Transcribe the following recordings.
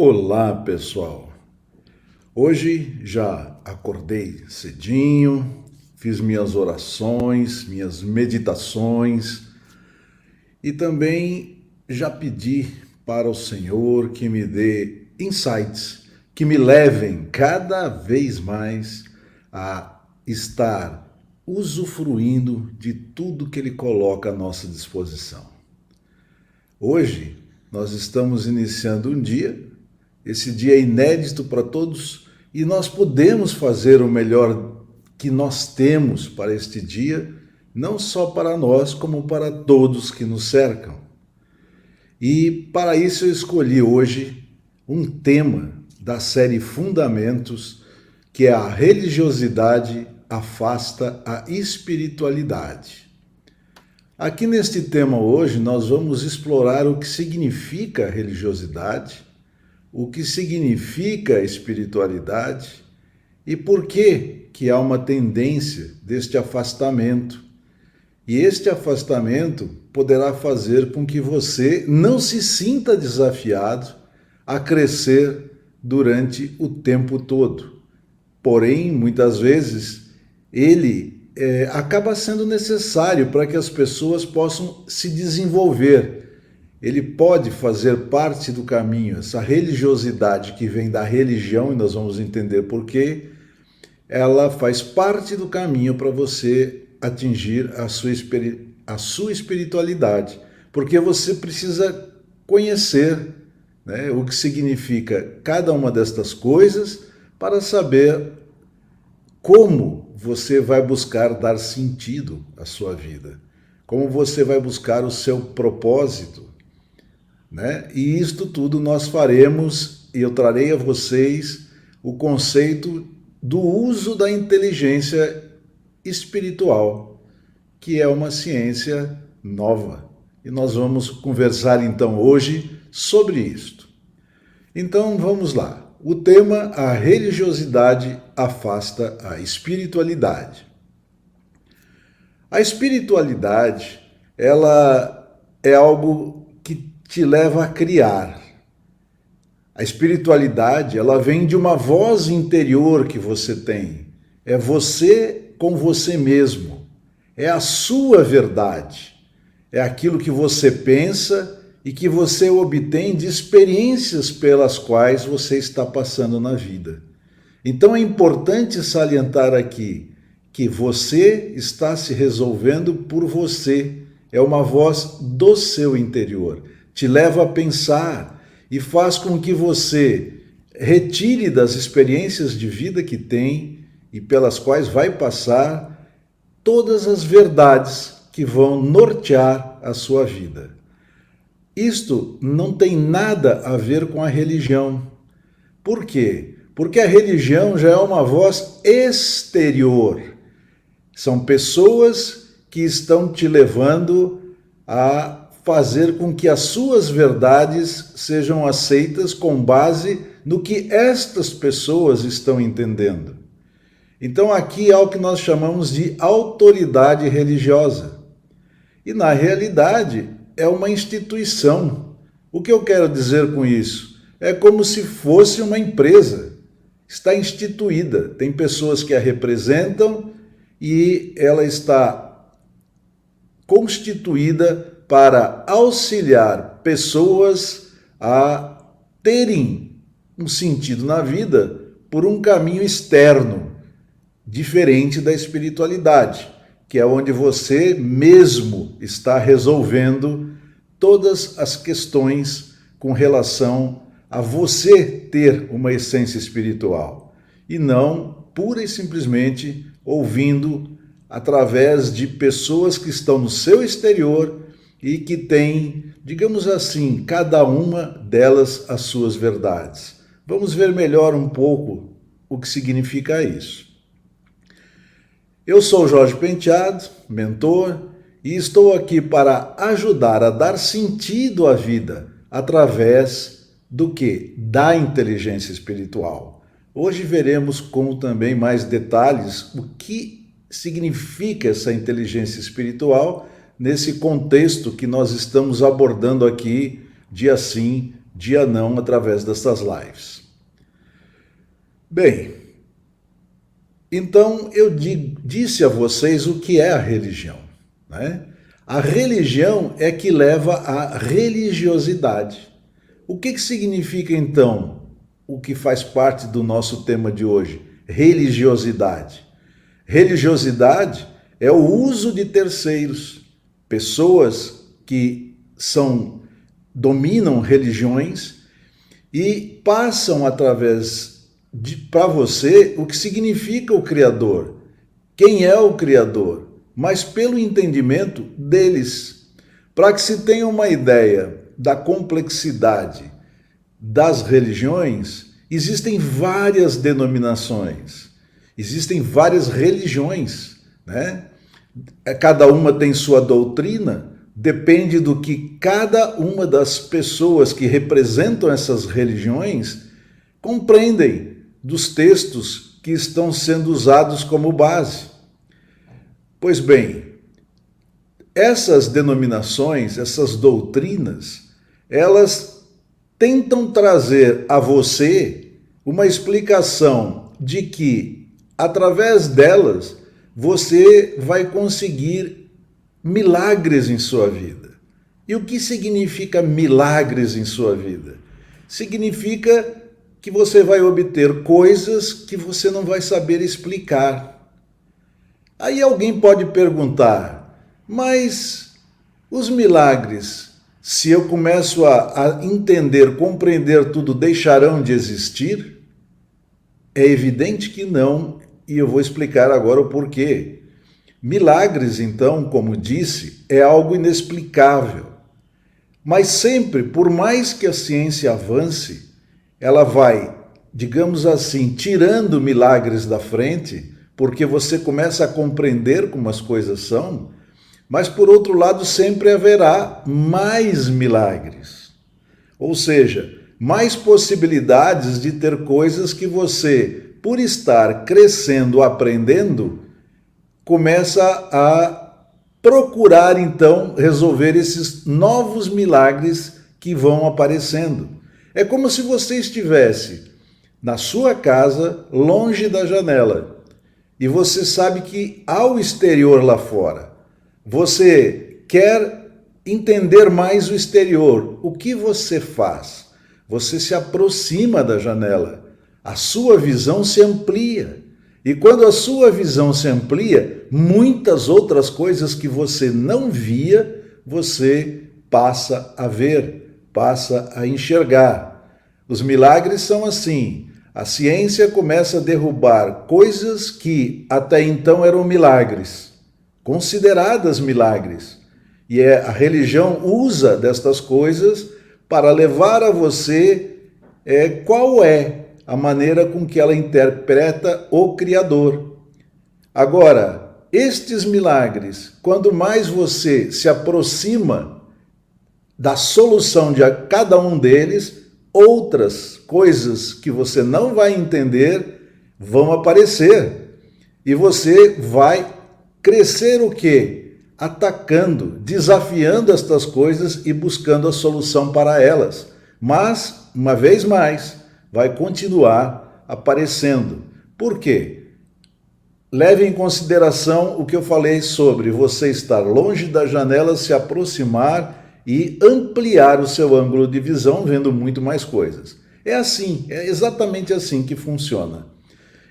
Olá, pessoal. Hoje já acordei cedinho, fiz minhas orações, minhas meditações e também já pedi para o Senhor que me dê insights, que me levem cada vez mais a estar usufruindo de tudo que Ele coloca à nossa disposição. Hoje nós estamos iniciando um dia. Esse dia é inédito para todos e nós podemos fazer o melhor que nós temos para este dia, não só para nós, como para todos que nos cercam. E para isso eu escolhi hoje um tema da série Fundamentos, que é a religiosidade afasta a espiritualidade. Aqui neste tema hoje nós vamos explorar o que significa religiosidade, o que significa espiritualidade e por que há uma tendência deste afastamento. E este afastamento poderá fazer com que você não se sinta desafiado a crescer durante o tempo todo. Porém, muitas vezes, ele acaba sendo necessário para que as pessoas possam se desenvolver. Ele pode fazer parte do caminho, essa religiosidade que vem da religião, e nós vamos entender por quê, ela faz parte do caminho para você atingir a sua espiritualidade, porque você precisa conhecer, né, o que significa cada uma destas coisas para saber como você vai buscar dar sentido à sua vida, como você vai buscar o seu propósito. E isto tudo nós faremos, e eu trarei a vocês o conceito do uso da inteligência espiritual, que é uma ciência nova. E nós vamos conversar então hoje sobre isto. Então vamos lá. O tema: a religiosidade afasta a espiritualidade. A espiritualidade, ela é algo que te leva a criar. A espiritualidade, ela vem de uma voz interior que você tem. É você com você mesmo. É a sua verdade. É aquilo que você pensa e que você obtém de experiências pelas quais você está passando na vida. Então é importante salientar aqui que você está se resolvendo por você. É uma voz do seu interior. Te leva a pensar e faz com que você retire das experiências de vida que tem e pelas quais vai passar todas as verdades que vão nortear a sua vida. Isto não tem nada a ver com a religião. Por quê? Porque a religião já é uma voz exterior. São pessoas que estão te levando a fazer com que as suas verdades sejam aceitas com base no que estas pessoas estão entendendo. Então aqui há o que nós chamamos de autoridade religiosa. E na realidade é uma instituição. O que eu quero dizer com isso? É como se fosse uma empresa. Está instituída. Tem pessoas que a representam e ela está constituída para auxiliar pessoas a terem um sentido na vida por um caminho externo, diferente da espiritualidade, que é onde você mesmo está resolvendo todas as questões com relação a você ter uma essência espiritual, e não pura e simplesmente ouvindo através de pessoas que estão no seu exterior e que têm, digamos assim, cada uma delas as suas verdades. Vamos ver melhor um pouco o que significa isso. Eu sou Jorge Penteado, mentor, e estou aqui para ajudar a dar sentido à vida através do quê? Da inteligência espiritual. Hoje veremos com também mais detalhes o que significa essa inteligência espiritual nesse contexto que nós estamos abordando aqui, dia sim, dia não, através dessas lives. Bem, então eu disse a vocês o que é a religião, né? A religião é que leva à religiosidade. O que significa então o que faz parte do nosso tema de hoje? Religiosidade. Religiosidade é o uso de terceiros, pessoas que dominam religiões e passam para você o que significa o Criador, quem é o Criador, mas pelo entendimento deles. Para que se tenha uma ideia da complexidade das religiões, existem várias denominações, existem várias religiões, né? Cada uma tem sua doutrina, depende do que cada uma das pessoas que representam essas religiões compreendem dos textos que estão sendo usados como base. Pois bem, essas denominações, essas doutrinas, elas tentam trazer a você uma explicação de que, através delas, você vai conseguir milagres em sua vida. E o que significa milagres em sua vida? Significa que você vai obter coisas que você não vai saber explicar. Aí alguém pode perguntar, mas os milagres, se eu começo a entender, compreender tudo, deixarão de existir? É evidente que não, e eu vou explicar agora o porquê. Milagres, então, como disse, é algo inexplicável. Mas sempre, por mais que a ciência avance, ela vai, digamos assim, tirando milagres da frente, porque você começa a compreender como as coisas são, mas por outro lado sempre haverá mais milagres. Ou seja, mais possibilidades de ter coisas que você, por estar crescendo, aprendendo, começa a procurar então resolver esses novos milagres que vão aparecendo. É como se você estivesse na sua casa, longe da janela, e você sabe que há o exterior lá fora. Você quer entender mais o exterior. O que você faz? Você se aproxima da janela. A sua visão se amplia. E quando a sua visão se amplia, muitas outras coisas que você não via, você passa a ver, passa a enxergar. Os milagres são assim. A ciência começa a derrubar coisas que até então eram milagres, consideradas milagres. E a religião usa destas coisas para levar a você qual é a maneira com que ela interpreta o Criador. Agora, estes milagres, quando mais você se aproxima da solução de cada um deles, outras coisas que você não vai entender vão aparecer. E você vai crescer o quê? Atacando, desafiando estas coisas e buscando a solução para elas. Mas, uma vez mais, vai continuar aparecendo. Por quê? Leve em consideração o que eu falei sobre você estar longe da janela, se aproximar e ampliar o seu ângulo de visão, vendo muito mais coisas. É assim, é exatamente assim que funciona.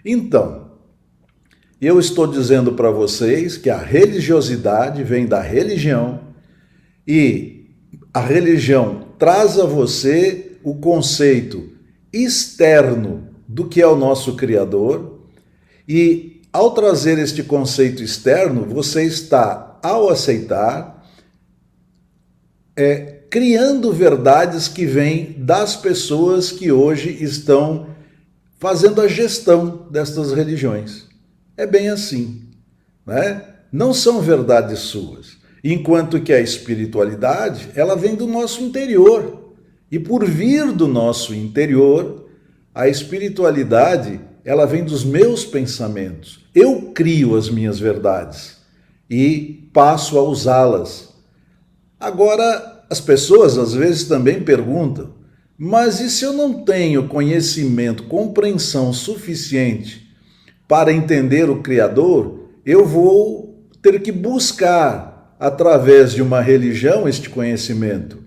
Então, eu estou dizendo para vocês que a religiosidade vem da religião e a religião traz a você o conceito externo do que é o nosso Criador e, ao trazer este conceito externo, você está, ao aceitar, criando verdades que vêm das pessoas que hoje estão fazendo a gestão destas religiões. É bem assim, né? Não são verdades suas. Enquanto que a espiritualidade, ela vem do nosso interior. E por vir do nosso interior, a espiritualidade, ela vem dos meus pensamentos. Eu crio as minhas verdades e passo a usá-las. Agora, as pessoas às vezes também perguntam, Mas e se eu não tenho conhecimento, compreensão suficiente para entender o Criador, eu vou ter que buscar, através de uma religião, este conhecimento.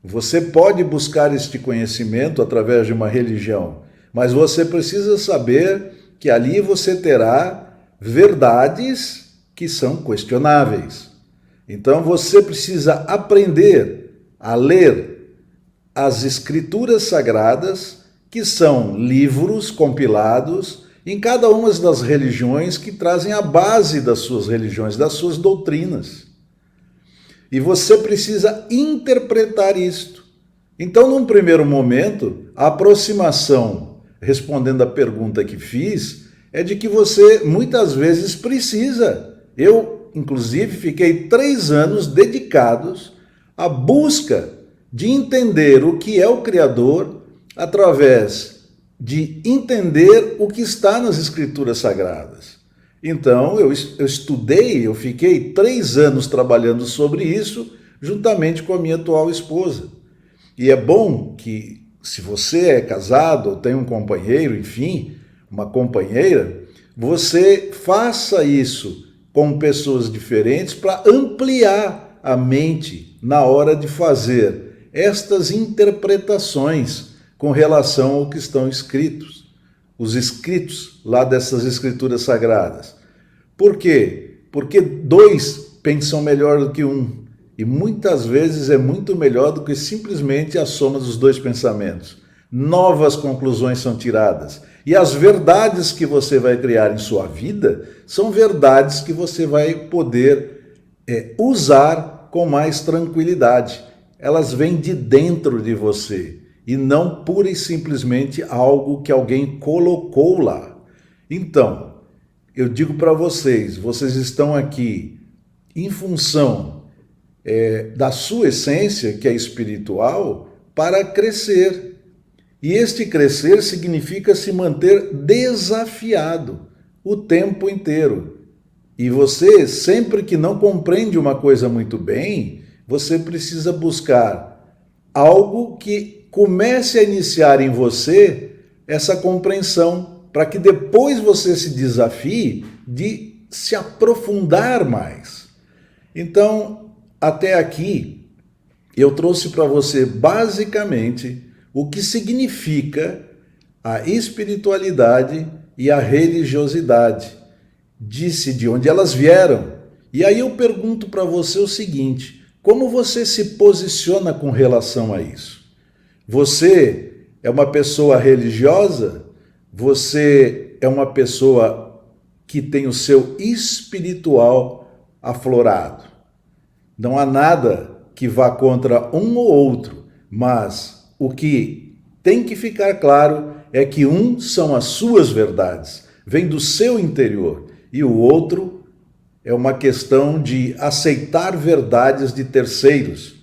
Você pode buscar este conhecimento através de uma religião, mas você precisa saber que ali você terá verdades que são questionáveis. Então você precisa aprender a ler as Escrituras Sagradas, que são livros compilados em cada uma das religiões que trazem a base das suas religiões, das suas doutrinas. E você precisa interpretar isto. Então, num primeiro momento, a aproximação, respondendo à pergunta que fiz, é de que você muitas vezes precisa. Eu, inclusive, fiquei 3 anos dedicados à busca de entender o que é o Criador através de entender o que está nas Escrituras Sagradas. Então, eu estudei, eu fiquei 3 anos trabalhando sobre isso, juntamente com a minha atual esposa. E é bom que, se você é casado ou tem um companheiro, enfim, uma companheira, você faça isso com pessoas diferentes para ampliar a mente na hora de fazer estas interpretações com relação ao que estão escritos. Os escritos lá dessas Escrituras Sagradas. Por quê? Porque 2 pensam melhor do que 1. E muitas vezes é muito melhor do que simplesmente a soma dos 2 pensamentos. Novas conclusões são tiradas. E as verdades que você vai criar em sua vida são verdades que você vai poder usar com mais tranquilidade. Elas vêm de dentro de você. E não pura e simplesmente algo que alguém colocou lá. Então, eu digo para vocês, vocês estão aqui em função da sua essência, que é espiritual, para crescer. E este crescer significa se manter desafiado o tempo inteiro. E você, sempre que não compreende uma coisa muito bem, você precisa buscar algo que comece a iniciar em você essa compreensão, para que depois você se desafie de se aprofundar mais. Então, até aqui, eu trouxe para você basicamente o que significa a espiritualidade e a religiosidade. Disse de onde elas vieram. E aí eu pergunto para você o seguinte: como você se posiciona com relação a isso? Você é uma pessoa religiosa? Você é uma pessoa que tem o seu espiritual aflorado? Não há nada que vá contra um ou outro, mas o que tem que ficar claro é que um são as suas verdades, vem do seu interior, e o outro é uma questão de aceitar verdades de terceiros.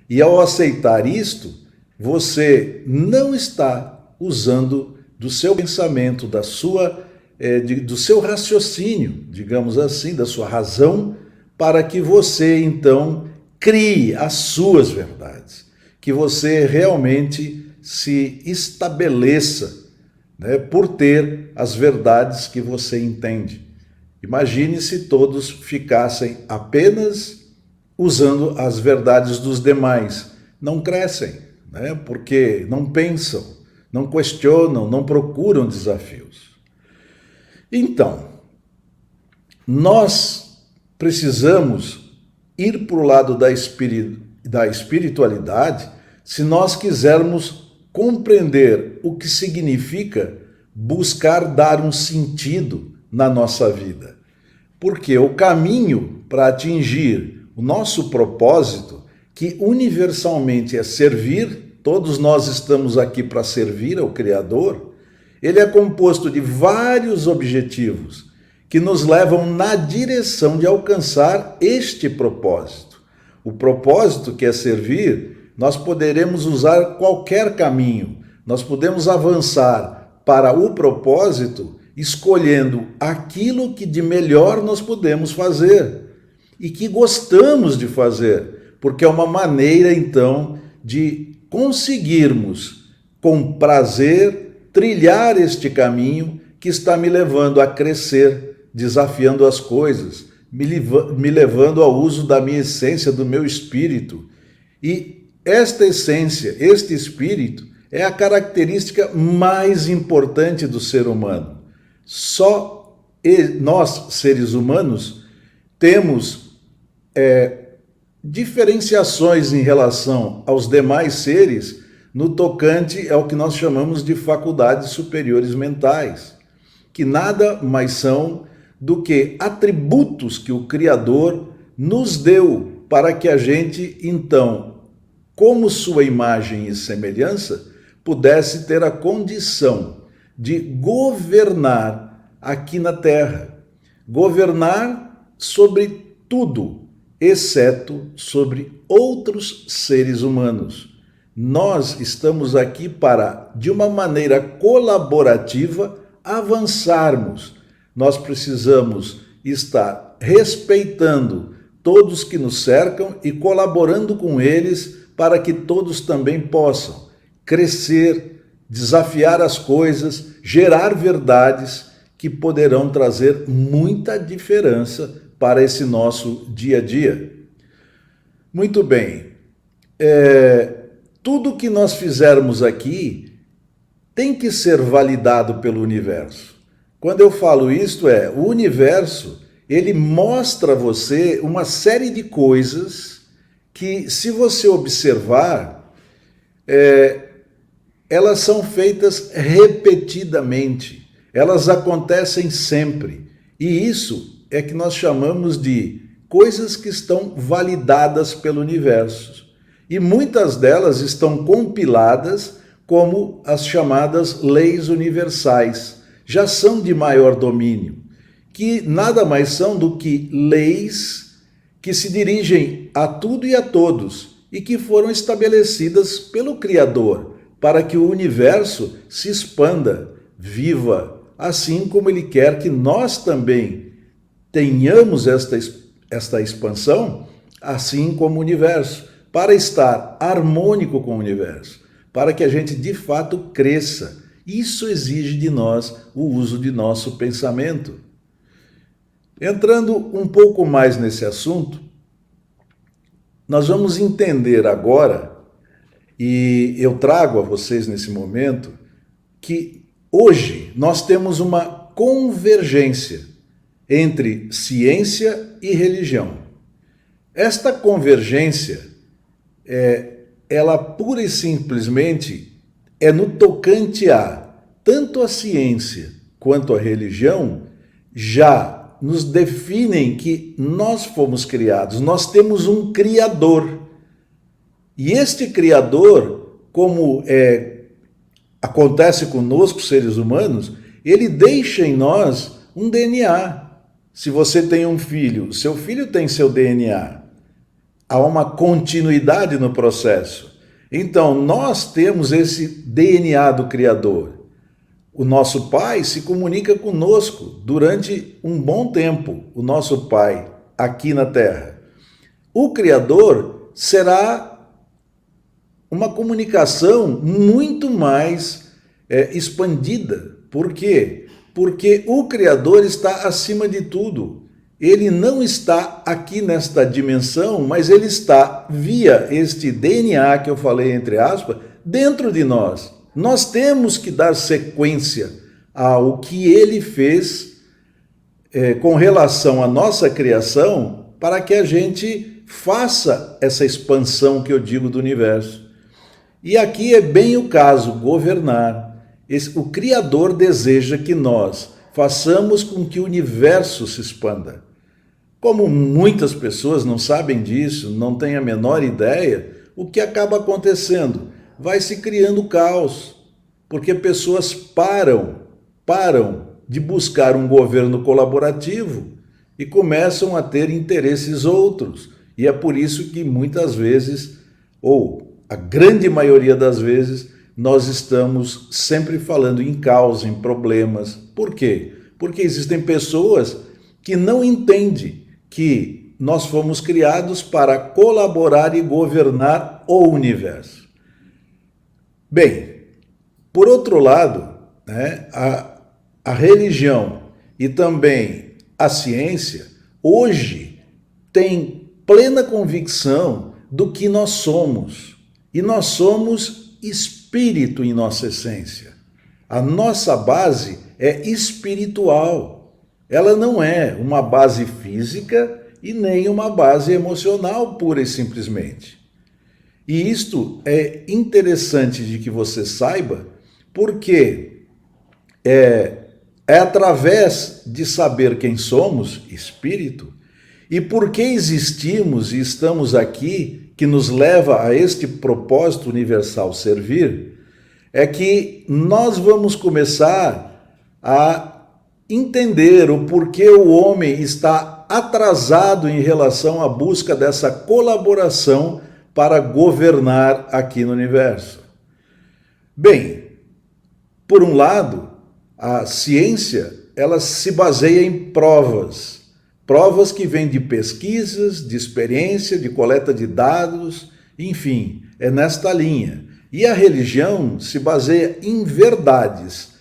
E ao aceitar isto, você não está usando do seu pensamento, do seu raciocínio, digamos assim, da sua razão, para que você, então, crie as suas verdades, que você realmente se estabeleça, né, por ter as verdades que você entende. Imagine se todos ficassem apenas usando as verdades dos demais. Não crescem, né? Porque não pensam, não questionam, não procuram desafios. Então, nós precisamos ir para o lado da espiritualidade se nós quisermos compreender o que significa buscar dar um sentido na nossa vida. Porque o caminho para atingir o nosso propósito, que universalmente é servir, todos nós estamos aqui para servir ao Criador, ele é composto de vários objetivos que nos levam na direção de alcançar este propósito. O propósito que é servir, nós poderemos usar qualquer caminho, nós podemos avançar para o propósito escolhendo aquilo que de melhor nós podemos fazer e que gostamos de fazer, porque é uma maneira, então, de conseguirmos com prazer, trilhar este caminho que está me levando a crescer, desafiando as coisas, me levando ao uso da minha essência, do meu espírito. E esta essência, este espírito, é a característica mais importante do ser humano. Só nós, seres humanos, temos diferenciações em relação aos demais seres no tocante ao que nós chamamos de faculdades superiores mentais, que nada mais são do que atributos que o Criador nos deu para que a gente, então, como sua imagem e semelhança, pudesse ter a condição de governar aqui na Terra, governar sobre tudo, exceto sobre outros seres humanos. Nós estamos aqui para, de uma maneira colaborativa, avançarmos. Nós precisamos estar respeitando todos que nos cercam e colaborando com eles para que todos também possam crescer, desafiar as coisas, gerar verdades que poderão trazer muita diferença para esse nosso dia a dia. Muito bem, tudo que nós fizermos aqui tem que ser validado pelo universo. Quando eu falo isto, o universo, ele mostra a você uma série de coisas que, se você observar, elas são feitas repetidamente, elas acontecem sempre. E isso é que nós chamamos de coisas que estão validadas pelo universo. E muitas delas estão compiladas como as chamadas leis universais. Já são de maior domínio, que nada mais são do que leis que se dirigem a tudo e a todos e que foram estabelecidas pelo Criador para que o universo se expanda, viva, assim como Ele quer que nós também tenhamos esta expansão, assim como o universo, para estar harmônico com o universo, para que a gente de fato cresça. Isso exige de nós o uso de nosso pensamento. Entrando um pouco mais nesse assunto, nós vamos entender agora, e eu trago a vocês nesse momento, que hoje nós temos uma convergência entre ciência e religião. Esta convergência, ela pura e simplesmente é no tocante a tanto a ciência quanto a religião já nos definem que nós fomos criados, nós temos um Criador. E este Criador, como acontece conosco, seres humanos, ele deixa em nós um DNA. Se você tem um filho, seu filho tem seu DNA. Há uma continuidade no processo. Então, nós temos esse DNA do Criador. O nosso Pai se comunica conosco durante um bom tempo, o nosso Pai, aqui na Terra. O Criador será uma comunicação muito mais expandida. Por quê? Porque o Criador está acima de tudo. Ele não está aqui nesta dimensão, mas ele está via este DNA que eu falei, entre aspas, dentro de nós. Nós temos que dar sequência ao que ele fez com relação à nossa criação para que a gente faça essa expansão que eu digo do universo. E aqui é bem o caso, governar. O Criador deseja que nós façamos com que o universo se expanda. Como muitas pessoas não sabem disso, não têm a menor ideia, o que acaba acontecendo? Vai se criando caos, porque pessoas param de buscar um governo colaborativo e começam a ter interesses outros. E é por isso que muitas vezes, ou a grande maioria das vezes, nós estamos sempre falando em caos, em problemas. Por quê? Porque existem pessoas que não entendem que nós fomos criados para colaborar e governar o universo. Bem, Por outro lado, né, a religião e também a ciência hoje tem plena convicção do que nós somos. E nós somos espírito em nossa essência. A nossa base é espiritual. Ela não é uma base física e nem uma base emocional, pura e simplesmente. E isto é interessante de que você saiba, porque é através de saber quem somos, espírito, e por que existimos e estamos aqui, que nos leva a este propósito universal servir, é que nós vamos começar a entender o porquê o homem está atrasado em relação à busca dessa colaboração para governar aqui no universo. Bem, por um lado, a ciência, ela se baseia em provas que vêm de pesquisas, de experiência, de coleta de dados, enfim, é nesta linha. E a religião se baseia em verdades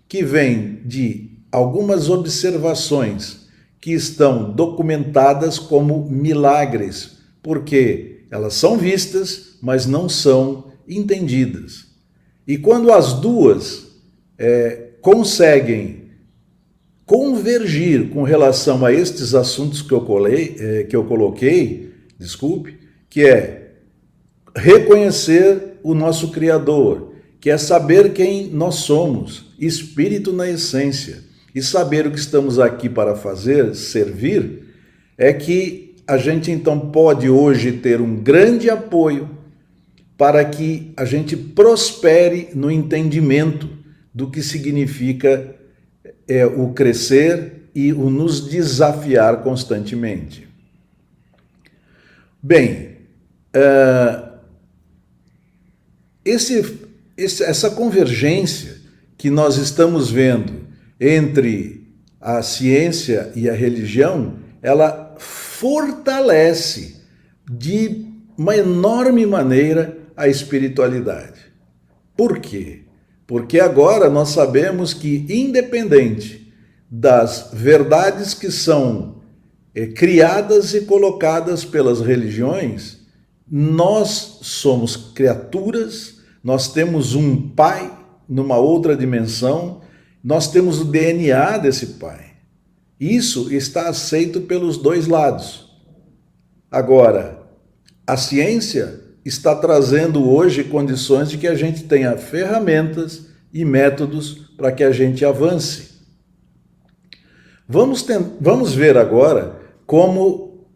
que vêm de algumas observações que estão documentadas como milagres, porque elas são vistas, mas não são entendidas. E quando as duas conseguem convergir com relação a estes assuntos que eu coloquei, que é reconhecer o nosso Criador, que é saber quem nós somos, espírito na essência, e saber o que estamos aqui para fazer, servir, é que a gente então pode hoje ter um grande apoio para que a gente prospere no entendimento do que significa o crescer e o nos desafiar constantemente. Bem, essa convergência que nós estamos vendo entre a ciência e a religião, ela fortalece de uma enorme maneira a espiritualidade. Por quê? Porque agora nós sabemos que, independente das verdades que são criadas e colocadas pelas religiões, nós somos criaturas, nós temos um pai numa outra dimensão, nós temos o DNA desse pai. Isso está aceito pelos dois lados. Agora, a ciência está trazendo hoje condições de que a gente tenha ferramentas e métodos para que a gente avance. Vamos ver agora como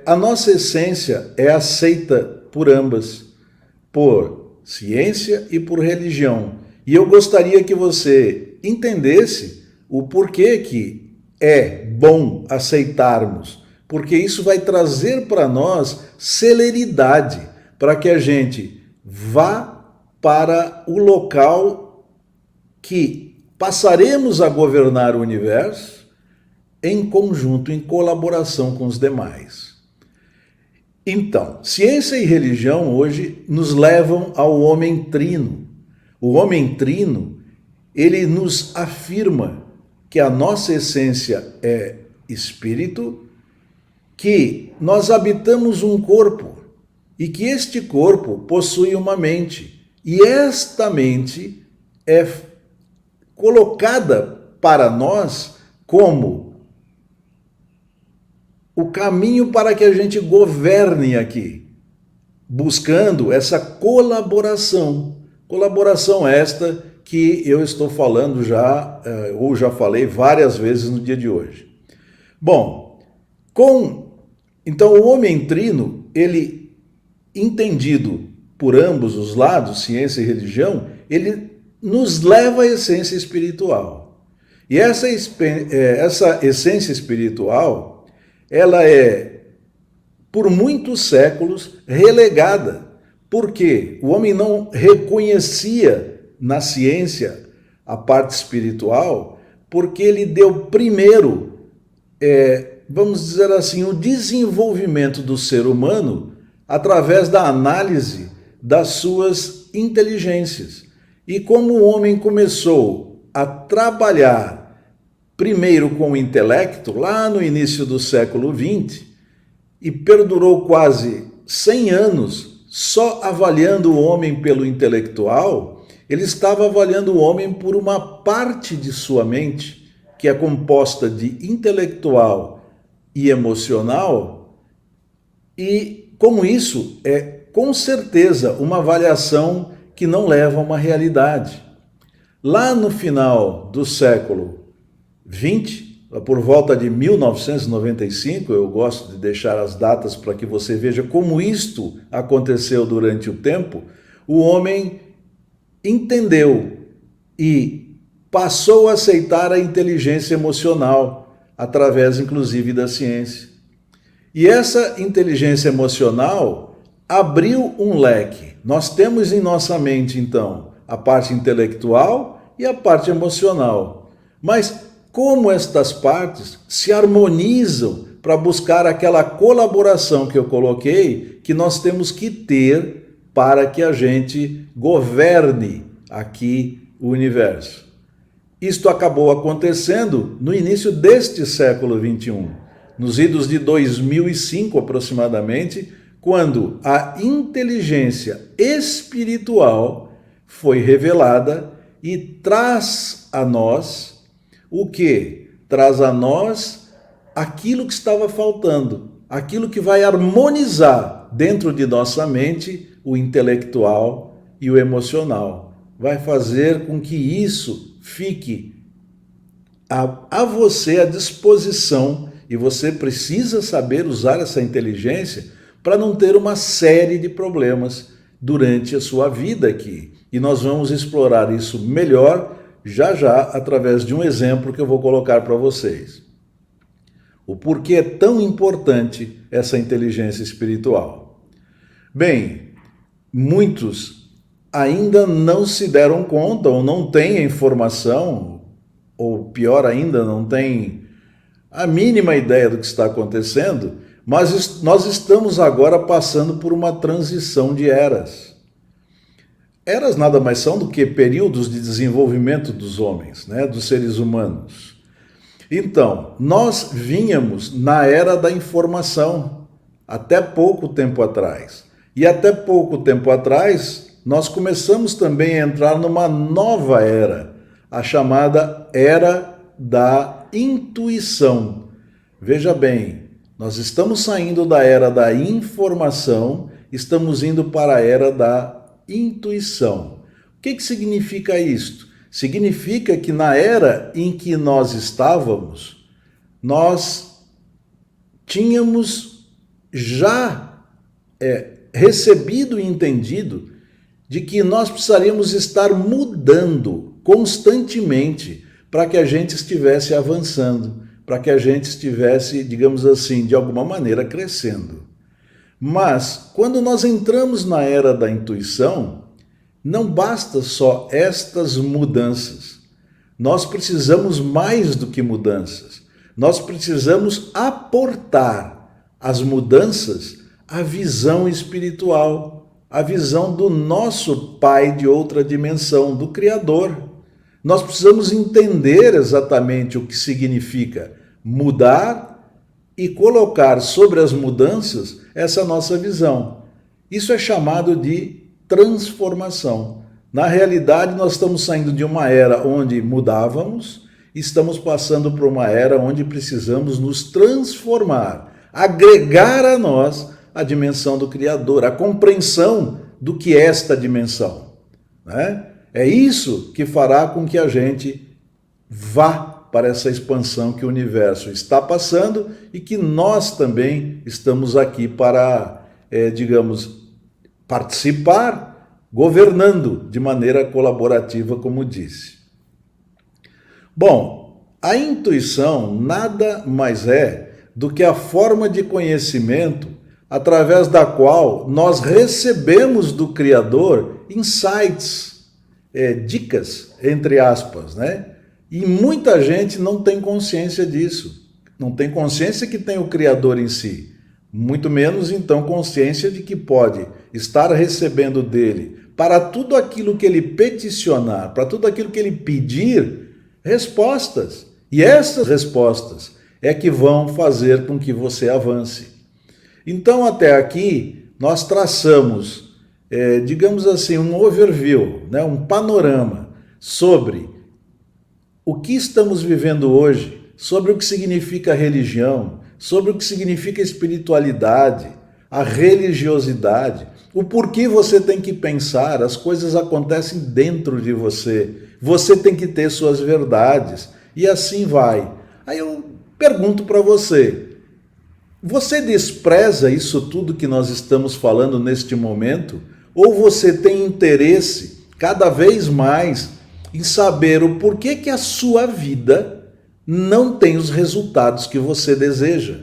a nossa essência é aceita por ambas, por ciência e por religião. E eu gostaria que você entendesse o porquê que é bom aceitarmos, porque isso vai trazer para nós celeridade, para que a gente vá para o local que passaremos a governar o universo em conjunto, em colaboração com os demais. Então, ciência e religião hoje nos levam ao homem trino. O homem trino, ele nos afirma que a nossa essência é espírito, que nós habitamos um corpo e que este corpo possui uma mente. E esta mente é colocada para nós como o caminho para que a gente governe aqui, buscando essa colaboração. Colaboração esta que eu estou falando já, ou já falei várias vezes no dia de hoje. Bom, então o homem trino, ele, entendido por ambos os lados, ciência e religião, ele nos leva à essência espiritual. E essa essência espiritual, ela é, por muitos séculos, relegada, porque o homem não reconhecia na ciência a parte espiritual, porque ele deu primeiro, vamos dizer assim, o desenvolvimento do ser humano através da análise das suas inteligências. E como o homem começou a trabalhar primeiro com o intelecto, lá no início do século XX, e perdurou quase 100 anos só avaliando o homem pelo intelectual, ele estava avaliando o homem por uma parte de sua mente, que é composta de intelectual e emocional, e com isso é com certeza uma avaliação que não leva a uma realidade. Lá no final do século XX, por volta de 1995, eu gosto de deixar as datas para que você veja como isto aconteceu durante o tempo, o homem entendeu e passou a aceitar a inteligência emocional, através inclusive da ciência. E essa inteligência emocional abriu um leque. Nós temos em nossa mente, então, a parte intelectual e a parte emocional. Mas como estas partes se harmonizam para buscar aquela colaboração que eu coloquei, que nós temos que ter para que a gente governe aqui o universo. Isto acabou acontecendo no início deste século XXI, nos idos de 2005 aproximadamente, quando a inteligência espiritual foi revelada e traz a nós o que? Traz a nós aquilo que estava faltando, aquilo que vai harmonizar dentro de nossa mente o intelectual e o emocional. Vai fazer com que isso fique a você à disposição, e você precisa saber usar essa inteligência para não ter uma série de problemas durante a sua vida aqui. E nós vamos explorar isso melhor já já através de um exemplo que eu vou colocar para vocês. O porquê é tão importante essa inteligência espiritual. Bem, muitos ainda não se deram conta ou não têm a informação, ou pior ainda, não têm a mínima ideia do que está acontecendo, mas nós estamos agora passando por uma transição de eras. Eras nada mais são do que períodos de desenvolvimento dos homens, né, dos seres humanos. Então, nós vínhamos na era da informação, até pouco tempo atrás. E até pouco tempo atrás, nós começamos também a entrar numa nova era, a chamada era da intuição. Veja bem, nós estamos saindo da era da informação, estamos indo para a era da intuição. O que significa isto? Significa que na era em que nós estávamos, nós tínhamos já recebido e entendido de que nós precisaríamos estar mudando constantemente para que a gente estivesse avançando, para que a gente estivesse, digamos assim, de alguma maneira crescendo. Mas, quando nós entramos na era da intuição, não basta só estas mudanças. Nós precisamos mais do que mudanças. Nós precisamos aportar às mudanças a visão espiritual, a visão do nosso Pai de outra dimensão, do Criador. Nós precisamos entender exatamente o que significa mudar e colocar sobre as mudanças essa nossa visão. Isso é chamado de transformação. Na realidade, nós estamos saindo de uma era onde mudávamos, estamos passando para uma era onde precisamos nos transformar, agregar a nós a dimensão do Criador, a compreensão do que é esta dimensão, né? É isso que fará com que a gente vá para essa expansão que o universo está passando e que nós também estamos aqui para, digamos, participar, governando de maneira colaborativa, como disse. Bom, a intuição nada mais é do que a forma de conhecimento através da qual nós recebemos do Criador insights, dicas, entre aspas, né? E muita gente não tem consciência disso, não tem consciência que tem o Criador em si, muito menos então consciência de que pode estar recebendo dele para tudo aquilo que ele peticionar, para tudo aquilo que ele pedir, respostas. E essas respostas é que vão fazer com que você avance. Então, até aqui, nós traçamos, digamos assim, um overview, né, um panorama sobre o que estamos vivendo hoje, sobre o que significa religião, sobre o que significa espiritualidade, a religiosidade, o porquê você tem que pensar, as coisas acontecem dentro de você tem que ter suas verdades, e assim vai. Aí eu pergunto para você, você despreza isso tudo que nós estamos falando neste momento? Ou você tem interesse cada vez mais em saber o porquê que a sua vida não tem os resultados que você deseja?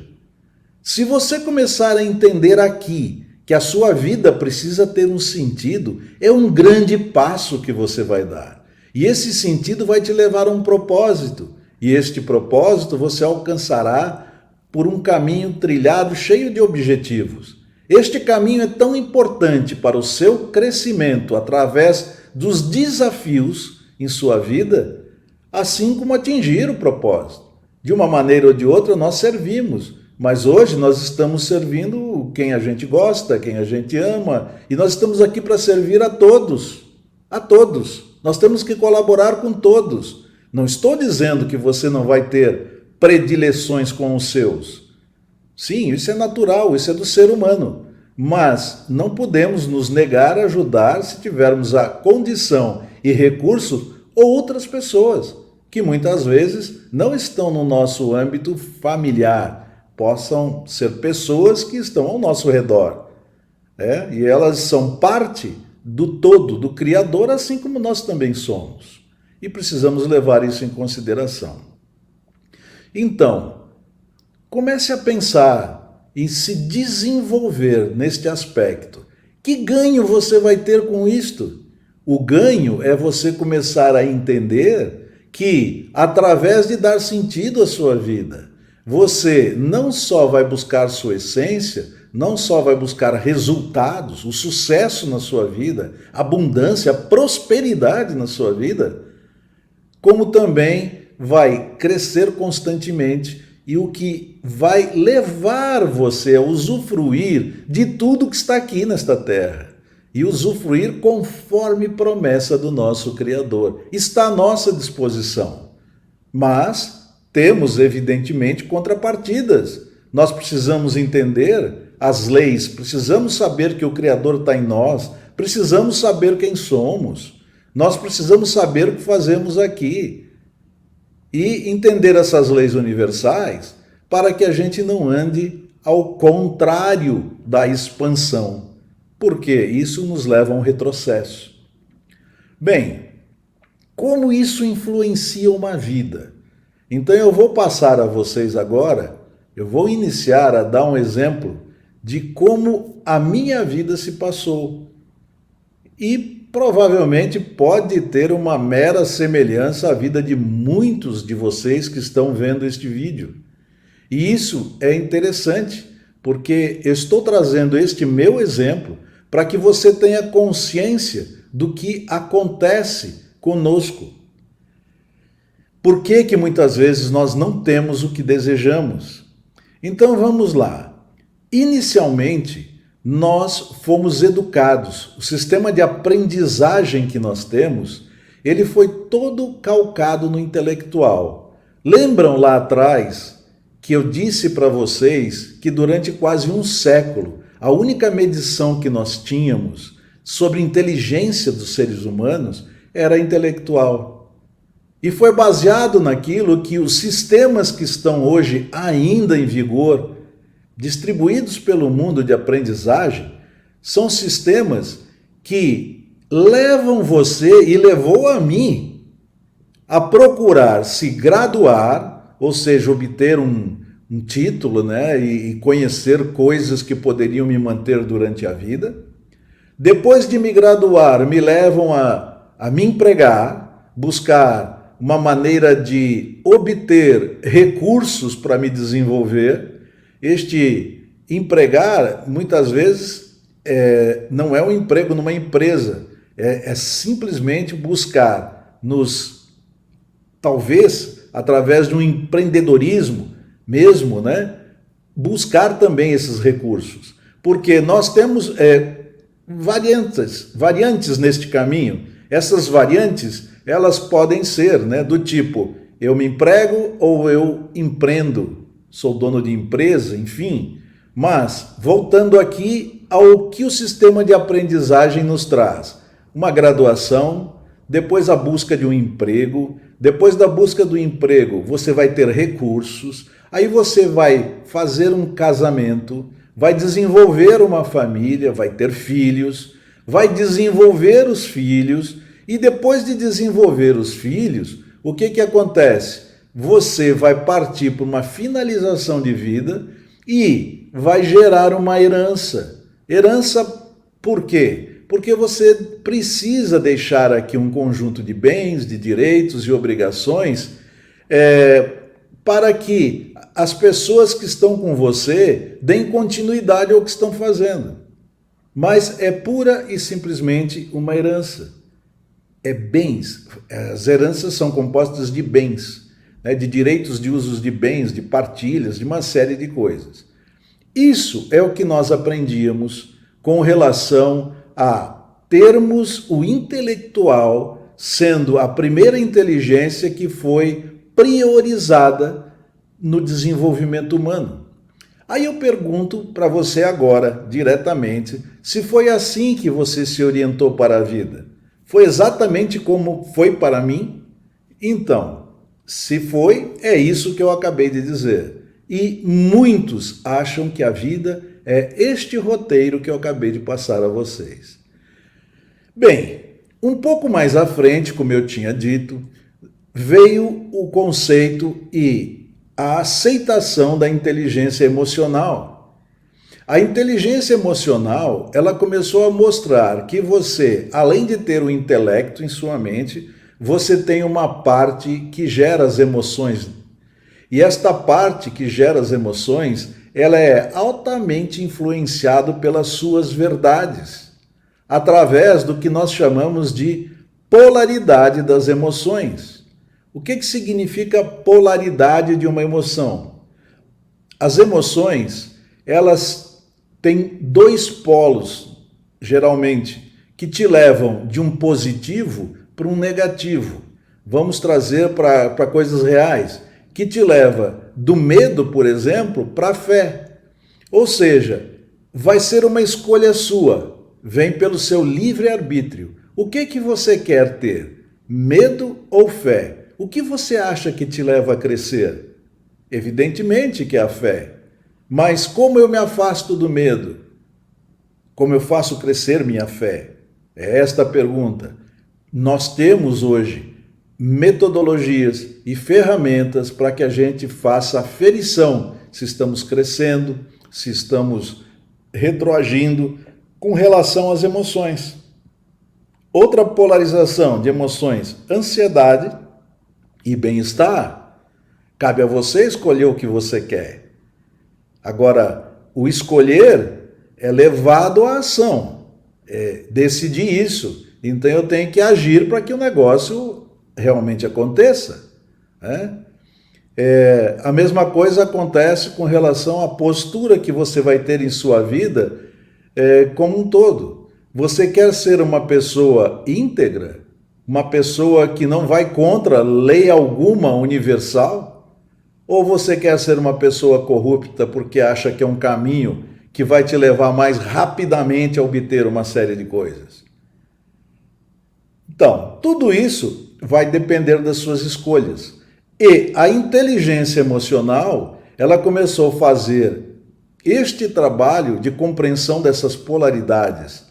Se você começar a entender aqui que a sua vida precisa ter um sentido, é um grande passo que você vai dar. E esse sentido vai te levar a um propósito. E este propósito você alcançará por um caminho trilhado cheio de objetivos. Este caminho é tão importante para o seu crescimento através dos desafios em sua vida, assim como atingir o propósito. De uma maneira ou de outra nós servimos, mas hoje nós estamos servindo quem a gente gosta, quem a gente ama, e nós estamos aqui para servir a todos. A todos. Nós temos que colaborar com todos. Não estou dizendo que você não vai ter predileções com os seus. Sim, isso é natural, isso é do ser humano. Mas não podemos nos negar a ajudar se tivermos a condição e recursos outras pessoas, que muitas vezes não estão no nosso âmbito familiar, possam ser pessoas que estão ao nosso redor. E elas são parte do todo, do Criador, assim como nós também somos. E precisamos levar isso em consideração. Então, comece a pensar em se desenvolver neste aspecto. Que ganho você vai ter com isto? O ganho é você começar a entender que, através de dar sentido à sua vida, você não só vai buscar sua essência, não só vai buscar resultados, o sucesso na sua vida, abundância, prosperidade na sua vida, como também vai crescer constantemente e o que vai levar você a usufruir de tudo que está aqui nesta terra. E usufruir conforme promessa do nosso Criador. Está à nossa disposição. Mas temos, evidentemente, contrapartidas. Nós precisamos entender as leis, precisamos saber que o Criador está em nós, precisamos saber quem somos. Nós precisamos saber o que fazemos aqui. E entender essas leis universais para que a gente não ande ao contrário da expansão, porque isso nos leva a um retrocesso. Bem, como isso influencia uma vida? Então eu vou passar a vocês agora, eu vou iniciar a dar um exemplo de como a minha vida se passou. E provavelmente pode ter uma mera semelhança à vida de muitos de vocês que estão vendo este vídeo. E isso é interessante, porque eu estou trazendo este meu exemplo para que você tenha consciência do que acontece conosco. Por que que muitas vezes nós não temos o que desejamos? Então vamos lá. Inicialmente, nós fomos educados. O sistema de aprendizagem que nós temos, ele foi todo calcado no intelectual. Lembram lá atrás que eu disse para vocês que durante quase um século, a única medição que nós tínhamos sobre inteligência dos seres humanos era intelectual. E foi baseado naquilo que os sistemas que estão hoje ainda em vigor, distribuídos pelo mundo de aprendizagem, são sistemas que levam você e levou a mim a procurar se graduar, ou seja, obter um título, né, e conhecer coisas que poderiam me manter durante a vida. Depois de me graduar, me levam a me empregar, buscar uma maneira de obter recursos para me desenvolver. Este empregar, muitas vezes, não é um emprego numa empresa, É simplesmente buscar talvez através de um empreendedorismo mesmo, né? Buscar também esses recursos. Porque nós temos variantes neste caminho. Essas variantes, elas podem ser, né, do tipo, eu me emprego ou eu empreendo, sou dono de empresa, enfim. Mas, voltando aqui ao que o sistema de aprendizagem nos traz. Uma graduação, depois a busca de um emprego, depois da busca do emprego você vai ter recursos, aí você vai fazer um casamento, vai desenvolver uma família, vai ter filhos, vai desenvolver os filhos e depois de desenvolver os filhos, o que acontece? Você vai partir para uma finalização de vida e vai gerar uma herança. Herança por quê? Porque você precisa deixar aqui um conjunto de bens, de direitos e obrigações para que as pessoas que estão com você deem continuidade ao que estão fazendo. Mas é pura e simplesmente uma herança. É bens. As heranças são compostas de bens, né, de direitos de usos de bens, de partilhas, de uma série de coisas. Isso é o que nós aprendíamos com relação a termos o intelectual sendo a primeira inteligência que foi priorizada no desenvolvimento humano. Aí eu pergunto para você agora, diretamente, se foi assim que você se orientou para a vida. Foi exatamente como foi para mim? Então, se foi, é isso que eu acabei de dizer. E muitos acham que a vida é este roteiro que eu acabei de passar a vocês. Bem, um pouco mais à frente, como eu tinha dito, veio o conceito e a aceitação da inteligência emocional. A inteligência emocional, ela começou a mostrar que você, além de ter o intelecto em sua mente, você tem uma parte que gera as emoções. E esta parte que gera as emoções, ela é altamente influenciada pelas suas verdades, através do que nós chamamos de polaridade das emoções. O que significa polaridade de uma emoção? As emoções, elas têm dois polos, geralmente, que te levam de um positivo para um negativo. Vamos trazer para coisas reais, que te leva do medo, por exemplo, para a fé. Ou seja, vai ser uma escolha sua, vem pelo seu livre-arbítrio. O que você quer ter? Medo ou fé? O que você acha que te leva a crescer? Evidentemente que é a fé. Mas como eu me afasto do medo? Como eu faço crescer minha fé? É esta a pergunta. Nós temos hoje metodologias e ferramentas para que a gente faça aferição se estamos crescendo, se estamos retroagindo com relação às emoções. Outra polarização de emoções, ansiedade e bem-estar. Cabe a você escolher o que você quer. Agora, o escolher é levado à ação, é decidir isso. Então eu tenho que agir para que o negócio realmente aconteça, né? A mesma coisa acontece com relação à postura que você vai ter em sua vida como um todo. Você quer ser uma pessoa íntegra, uma pessoa que não vai contra lei alguma universal? Ou você quer ser uma pessoa corrupta porque acha que é um caminho que vai te levar mais rapidamente a obter uma série de coisas? Então, tudo isso vai depender das suas escolhas. E a inteligência emocional, ela começou a fazer este trabalho de compreensão dessas polaridades.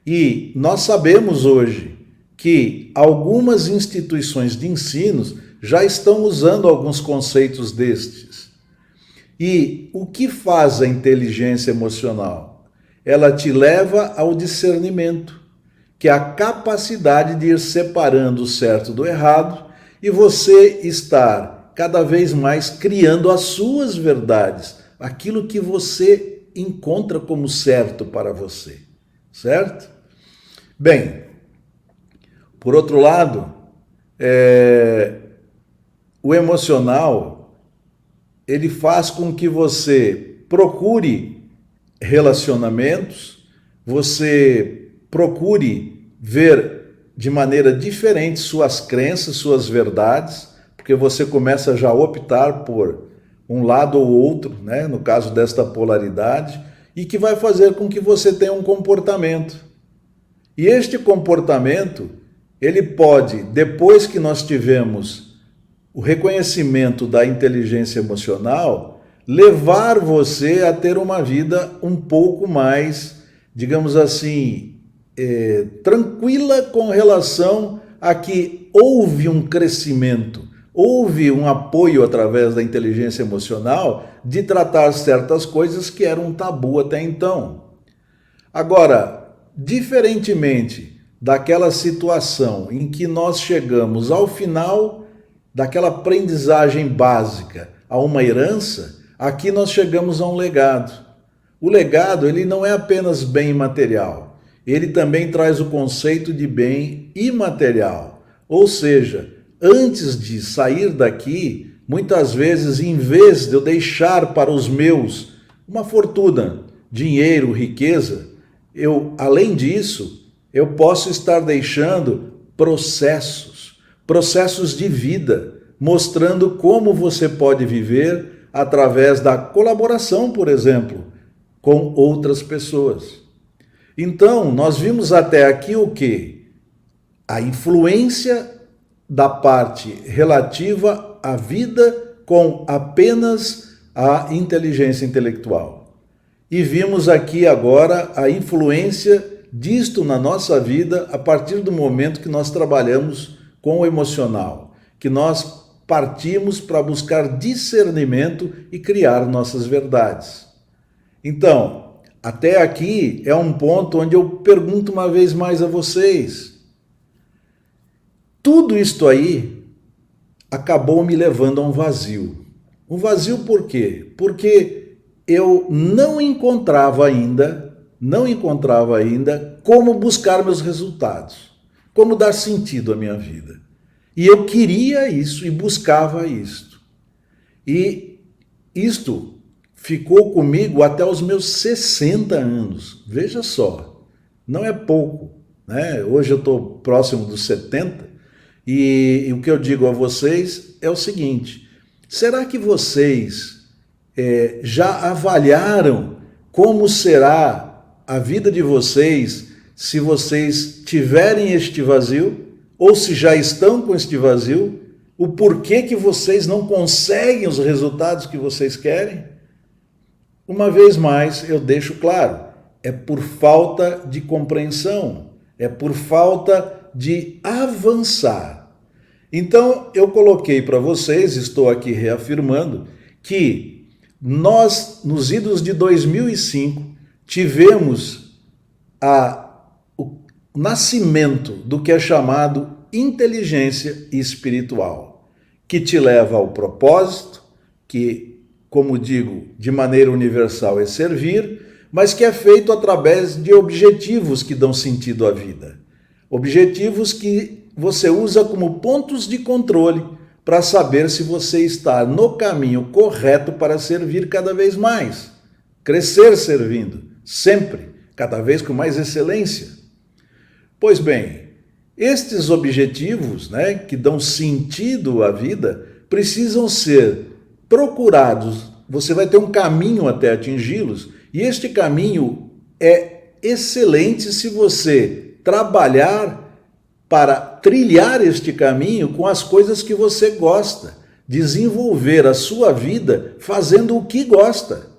E nós sabemos hoje que algumas instituições de ensino já estão usando alguns conceitos destes. E o que faz a inteligência emocional? Ela te leva ao discernimento, que é a capacidade de ir separando o certo do errado e você estar cada vez mais criando as suas verdades, aquilo que você encontra como certo para você, certo? Bem, Por outro lado, o emocional, ele faz com que você procure relacionamentos, você procure ver de maneira diferente suas crenças, suas verdades, porque você começa já a optar por um lado ou outro, né? No caso desta polaridade, e que vai fazer com que você tenha um comportamento. E este comportamento, ele pode, depois que nós tivemos o reconhecimento da inteligência emocional, levar você a ter uma vida um pouco mais, digamos assim, tranquila com relação a que houve um crescimento, houve um apoio através da inteligência emocional de tratar certas coisas que eram um tabu até então. Agora, diferentemente daquela situação em que nós chegamos ao final daquela aprendizagem básica a uma herança, aqui nós chegamos a um legado. O legado, ele não é apenas bem material, ele também traz o conceito de bem imaterial. Ou seja, antes de sair daqui, muitas vezes, em vez de eu deixar para os meus uma fortuna, dinheiro, riqueza, além disso, eu posso estar deixando processos de vida, mostrando como você pode viver através da colaboração, por exemplo, com outras pessoas. Então, nós vimos até aqui o quê? A influência da parte relativa à vida com apenas a inteligência intelectual. E vimos aqui agora a influência disto na nossa vida a partir do momento que nós trabalhamos com o emocional, que nós partimos para buscar discernimento e criar nossas verdades. Então, até aqui é um ponto onde eu pergunto uma vez mais a vocês. Tudo isto aí acabou me levando a um vazio. Um vazio por quê? Porque eu não encontrava ainda como buscar meus resultados, como dar sentido à minha vida. E eu queria isso e buscava isto. E isto ficou comigo até os meus 60 anos. Veja só, não é pouco, né? Hoje eu estou próximo dos 70 e o que eu digo a vocês é o seguinte: será que vocês já avaliaram como será a vida de vocês se vocês tiverem este vazio? Ou se já estão com este vazio? O porquê que vocês não conseguem os resultados que vocês querem? Uma vez mais, eu deixo claro, é por falta de compreensão, é por falta de avançar. Então, eu coloquei para vocês, estou aqui reafirmando, que nós, nos idos de 2005, tivemos o nascimento do que é chamado inteligência espiritual, que te leva ao propósito, que, como digo, de maneira universal é servir, mas que é feito através de objetivos que dão sentido à vida. Objetivos que você usa como pontos de controle para saber se você está no caminho correto para servir cada vez mais. Crescer servindo, sempre, cada vez com mais excelência. Pois bem, estes objetivos, que dão sentido à vida, precisam ser procurados. Você vai ter um caminho até atingi-los, e este caminho é excelente se você trabalhar para trilhar este caminho com as coisas que você gosta, desenvolver a sua vida fazendo o que gosta.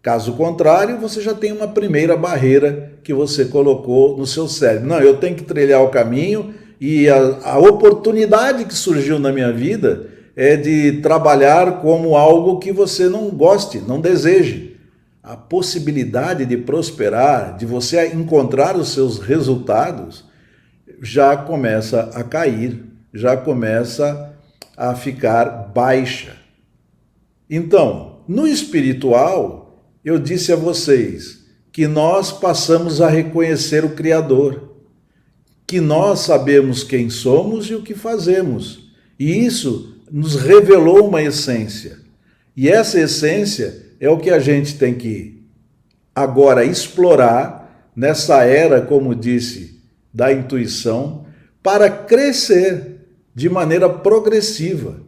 Caso contrário, você já tem uma primeira barreira que você colocou no seu cérebro. Não, eu tenho que trilhar o caminho e a oportunidade que surgiu na minha vida é de trabalhar como algo que você não goste, não deseje. A possibilidade de prosperar, de você encontrar os seus resultados, já começa a cair, já começa a ficar baixa. Então, no espiritual, eu disse a vocês que nós passamos a reconhecer o Criador. que nós sabemos quem somos e o que fazemos. E isso nos revelou uma essência. E essa essência é o que a gente tem que agora explorar nessa era, como disse, da intuição, para crescer de maneira progressiva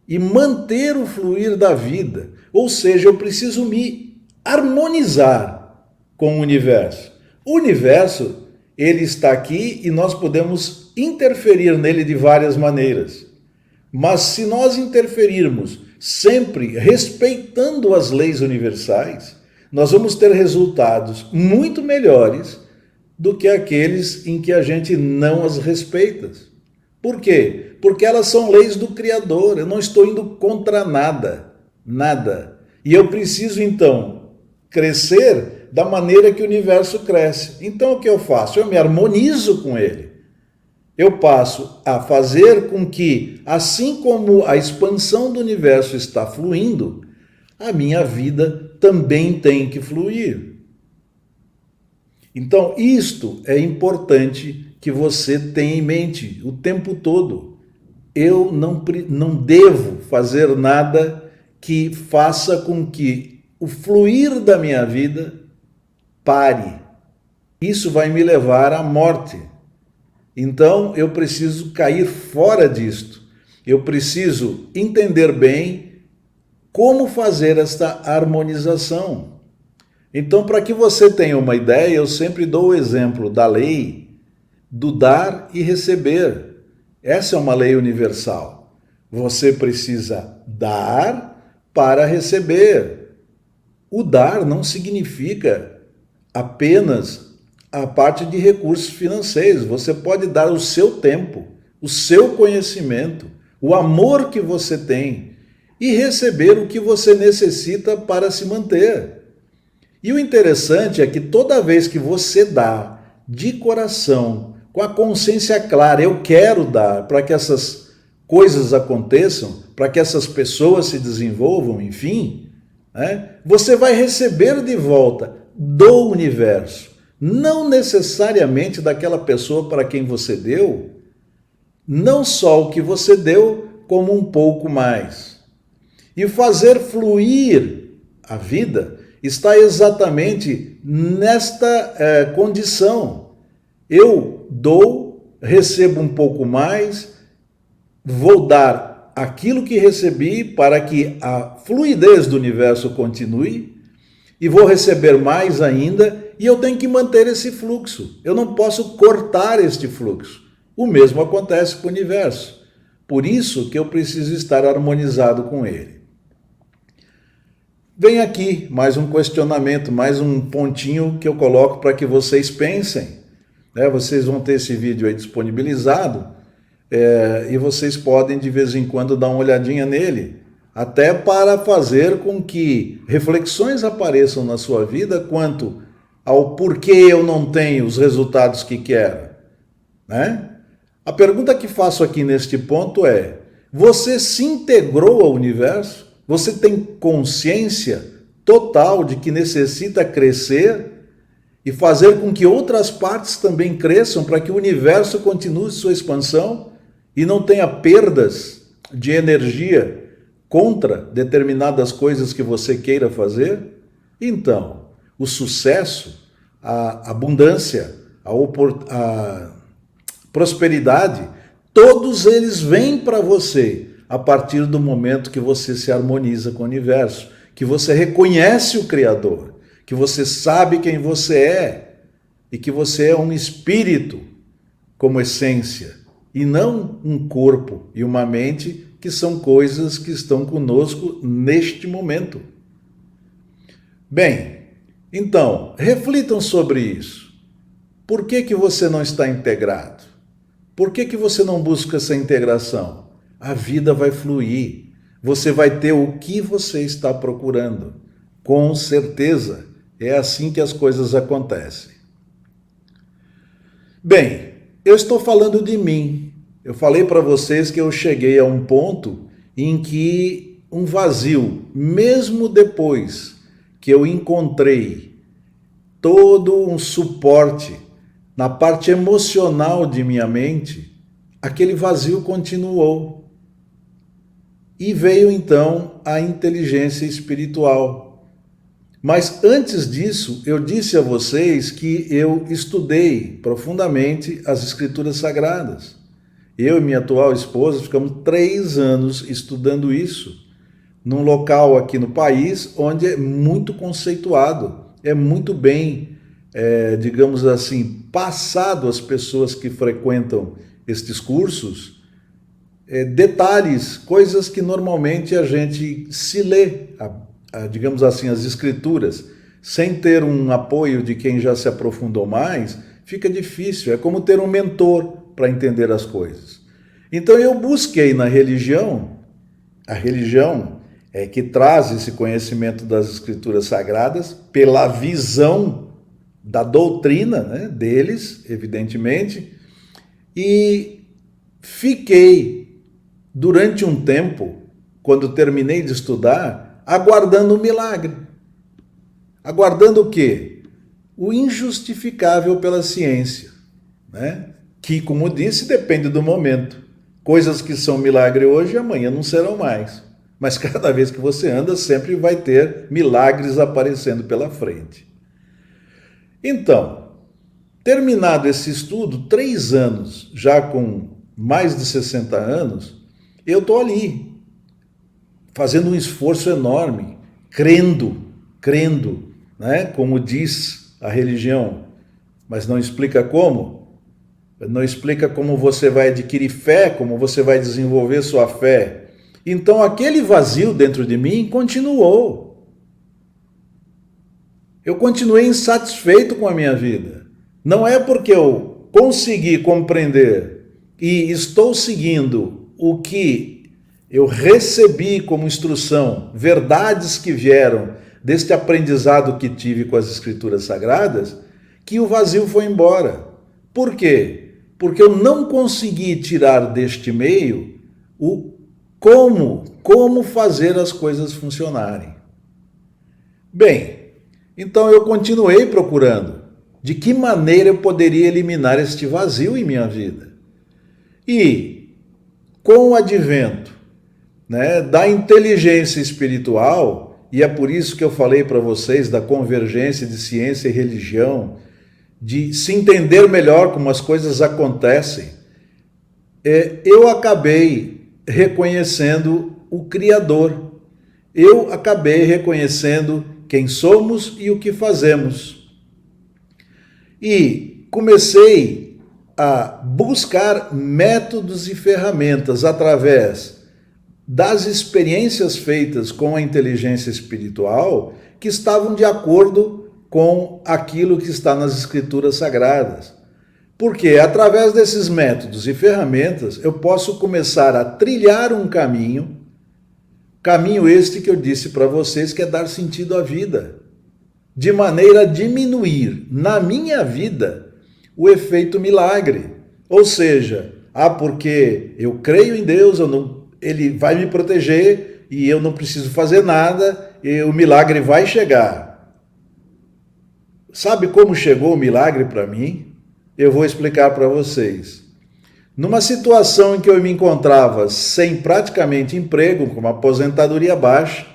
e manter o fluir da vida. Ou seja, eu preciso me harmonizar com o universo. O universo, ele está aqui e nós podemos interferir nele de várias maneiras. Mas se nós interferirmos sempre respeitando as leis universais, nós vamos ter resultados muito melhores do que aqueles em que a gente não as respeita. Por quê? Porque elas são leis do Criador. Eu não estou indo contra nada, nada. E eu preciso, então, crescer da maneira que o universo cresce. Então, o que eu faço? Eu me harmonizo com ele. Eu passo a fazer com que, assim como a expansão do universo está fluindo, a minha vida também tem que fluir. Então, isto é importante que você tenha em mente o tempo todo. Eu não devo fazer nada que faça com que o fluir da minha vida pare. Isso vai me levar à morte. Então, eu preciso cair fora disto. Eu preciso entender bem como fazer esta harmonização. Então, para que você tenha uma ideia, eu sempre dou o exemplo da lei do dar e receber. Essa é uma lei universal. Você precisa dar para receber. O dar não significa apenas a parte de recursos financeiros. Você pode dar o seu tempo, o seu conhecimento, o amor que você tem e receber o que você necessita para se manter. E o interessante é que toda vez que você dá de coração, com a consciência clara, eu quero dar para que essas coisas aconteçam, para que essas pessoas se desenvolvam, enfim, você vai receber de volta do universo. Não necessariamente daquela pessoa para quem você deu, não só o que você deu, como um pouco mais. E fazer fluir a vida está exatamente nesta condição. Eu dou, recebo um pouco mais, vou dar aquilo que recebi para que a fluidez do universo continue e vou receber mais ainda. E eu tenho que manter esse fluxo. Eu não posso cortar este fluxo. O mesmo acontece com o universo. Por isso que eu preciso estar harmonizado com ele. Vem aqui mais um questionamento, mais um pontinho que eu coloco para que vocês pensem. Vocês vão ter esse vídeo aí disponibilizado e vocês podem de vez em quando dar uma olhadinha nele, até para fazer com que reflexões apareçam na sua vida quanto ao porquê eu não tenho os resultados que quero, A pergunta que faço aqui neste ponto é: você se integrou ao universo? Você tem consciência total de que necessita crescer e fazer com que outras partes também cresçam para que o universo continue sua expansão e não tenha perdas de energia contra determinadas coisas que você queira fazer? Então, o sucesso, a abundância, a prosperidade, todos eles vêm para você a partir do momento que você se harmoniza com o universo, que você reconhece o Criador, que você sabe quem você é e que você é um espírito como essência e não um corpo e uma mente que são coisas que estão conosco neste momento. Bem, então, reflitam sobre isso. Por que você não está integrado? Por que você não busca essa integração? A vida vai fluir. Você vai ter o que você está procurando. Com certeza. É assim que as coisas acontecem. Bem, eu estou falando de mim. Eu falei para vocês que eu cheguei a um ponto em que um vazio, mesmo depois que eu encontrei todo um suporte na parte emocional de minha mente, aquele vazio continuou. E veio então a inteligência espiritual. Mas antes disso, eu disse a vocês que eu estudei profundamente as Escrituras Sagradas. Eu e minha atual esposa ficamos 3 anos estudando isso, num local aqui no país onde é muito conceituado, é muito bem, digamos assim, passado às pessoas que frequentam estes cursos, detalhes, coisas que normalmente a gente se lê, digamos assim, as escrituras, sem ter um apoio de quem já se aprofundou mais, fica difícil. É como ter um mentor para entender as coisas. Então eu busquei na religião, a religião é que traz esse conhecimento das escrituras sagradas pela visão da doutrina, né, deles, evidentemente, e fiquei durante um tempo, quando terminei de estudar, aguardando um milagre. Aguardando o quê? O injustificável pela ciência, né? Que, como disse, depende do momento. Coisas que são milagre hoje, amanhã não serão mais. Mas cada vez que você anda, sempre vai ter milagres aparecendo pela frente. Então, terminado esse estudo, 3 anos, já com mais de 60 anos, eu estou ali, fazendo um esforço enorme, crendo, né? Como diz a religião, mas não explica como. Não explica como você vai adquirir fé, como você vai desenvolver sua fé. Então aquele vazio dentro de mim continuou. Eu continuei insatisfeito com a minha vida. Não é porque eu consegui compreender e estou seguindo o que eu recebi como instrução, verdades que vieram deste aprendizado que tive com as Escrituras Sagradas, que o vazio foi embora. Por quê? Porque eu não consegui tirar deste meio o como fazer as coisas funcionarem. Bem, então eu continuei procurando de que maneira eu poderia eliminar este vazio em minha vida. E com o advento, né, da inteligência espiritual, e é por isso que eu falei para vocês da convergência de ciência e religião, de se entender melhor como as coisas acontecem, eu acabei reconhecendo o Criador. Eu acabei reconhecendo quem somos e o que fazemos. E comecei a buscar métodos e ferramentas através das experiências feitas com a inteligência espiritual que estavam de acordo com aquilo que está nas Escrituras Sagradas. Porque através desses métodos e ferramentas eu posso começar a trilhar um caminho este que eu disse para vocês que é dar sentido à vida, de maneira a diminuir na minha vida o efeito milagre. Ou seja, porque eu creio em Deus, Ele vai me proteger e eu não preciso fazer nada e o milagre vai chegar. Sabe como chegou o milagre para mim? Eu vou explicar para vocês. Numa situação em que eu me encontrava sem praticamente emprego, com uma aposentadoria baixa,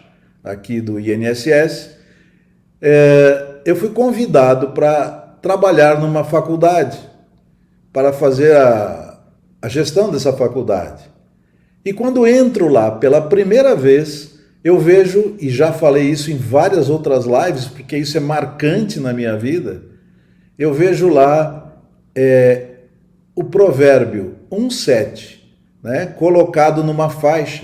aqui do INSS, eu fui convidado para trabalhar numa faculdade, para fazer a gestão dessa faculdade. E quando entro lá pela primeira vez, eu vejo, e já falei isso em várias outras lives, porque isso é marcante na minha vida, eu vejo lá o provérbio 1,7, né, colocado numa faixa.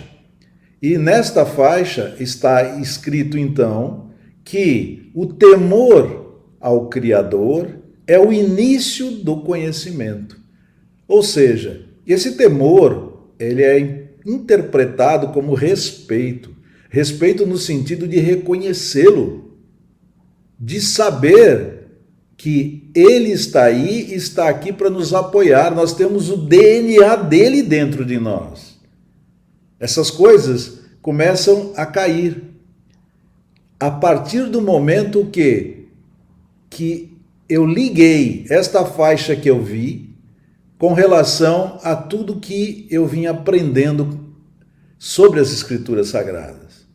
E nesta faixa está escrito, então, que o temor ao Criador é o início do conhecimento. Ou seja, esse temor, ele é interpretado como respeito. Respeito no sentido de reconhecê-lo, de saber que ele está aí e está aqui para nos apoiar. Nós temos o DNA dele dentro de nós. Essas coisas começam a cair a partir do momento que eu liguei esta faixa que eu vi com relação a tudo que eu vim aprendendo sobre as Escrituras Sagradas.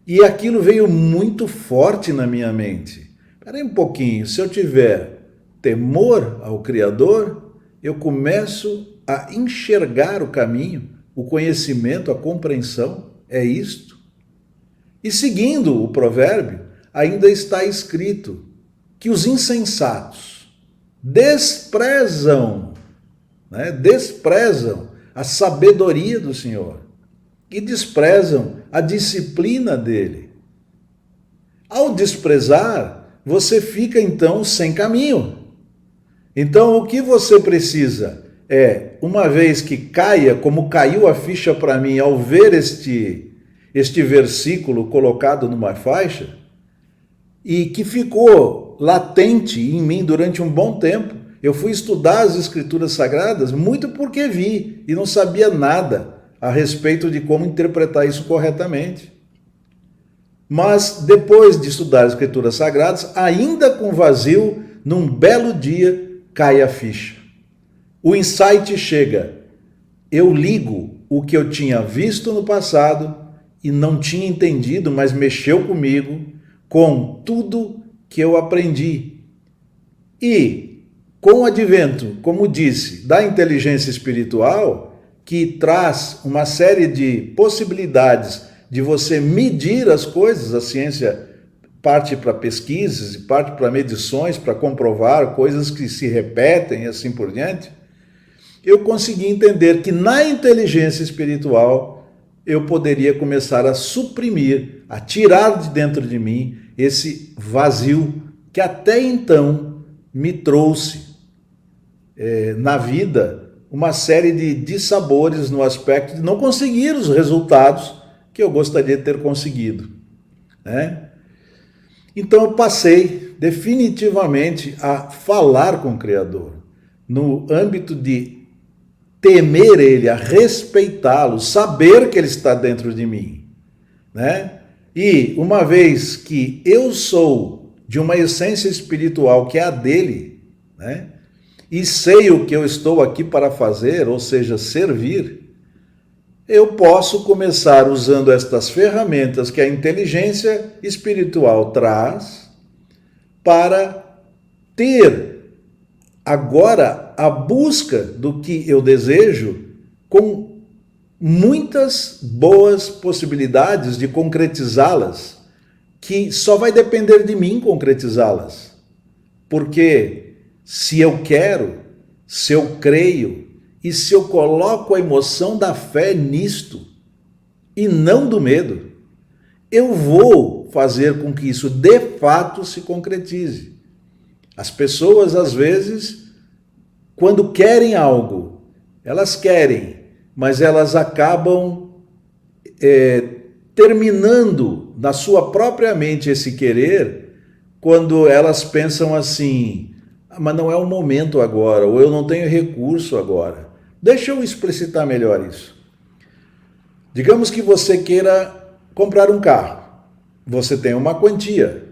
E aquilo veio muito forte na minha mente. Espera aí um pouquinho, se eu tiver temor ao Criador, eu começo a enxergar o caminho, o conhecimento, a compreensão, é isto. E seguindo o provérbio, ainda está escrito que os insensatos desprezam a sabedoria do Senhor e desprezam a disciplina dele. Ao desprezar, você fica então sem caminho. Então, o que você precisa é, uma vez que caia, como caiu a ficha para mim ao ver este versículo colocado numa faixa, e que ficou latente em mim durante um bom tempo. Eu fui estudar as Escrituras Sagradas muito porque vi e não sabia nada a respeito de como interpretar isso corretamente. Mas depois de estudar as Escrituras Sagradas, ainda com vazio, num belo dia, cai a ficha. O insight chega. Eu ligo o que eu tinha visto no passado e não tinha entendido, mas mexeu comigo, com tudo que eu aprendi. E com o advento, como disse, da inteligência espiritual, que traz uma série de possibilidades de você medir as coisas, a ciência parte para pesquisas e parte para medições, para comprovar coisas que se repetem e assim por diante, eu consegui entender que na inteligência espiritual eu poderia começar a suprimir, a tirar de dentro de mim esse vazio que até então me trouxe na vida uma série de dissabores no aspecto de não conseguir os resultados que eu gostaria de ter conseguido, né? Então eu passei definitivamente a falar com o Criador, no âmbito de temer Ele, a respeitá-lo, saber que Ele está dentro de mim, né? E uma vez que eu sou de uma essência espiritual que é a dele, né? E sei o que eu estou aqui para fazer, ou seja, servir, eu posso começar usando estas ferramentas que a inteligência espiritual traz para ter agora a busca do que eu desejo com muitas boas possibilidades de concretizá-las, que só vai depender de mim concretizá-las. Porque se eu quero, se eu creio e se eu coloco a emoção da fé nisto e não do medo, eu vou fazer com que isso de fato se concretize. As pessoas, às vezes, quando querem algo, elas querem, mas elas acabam terminando na sua própria mente esse querer quando elas pensam assim, mas não é o momento agora, ou eu não tenho recurso agora. Deixa eu explicitar melhor isso. Digamos que você queira comprar um carro, você tem uma quantia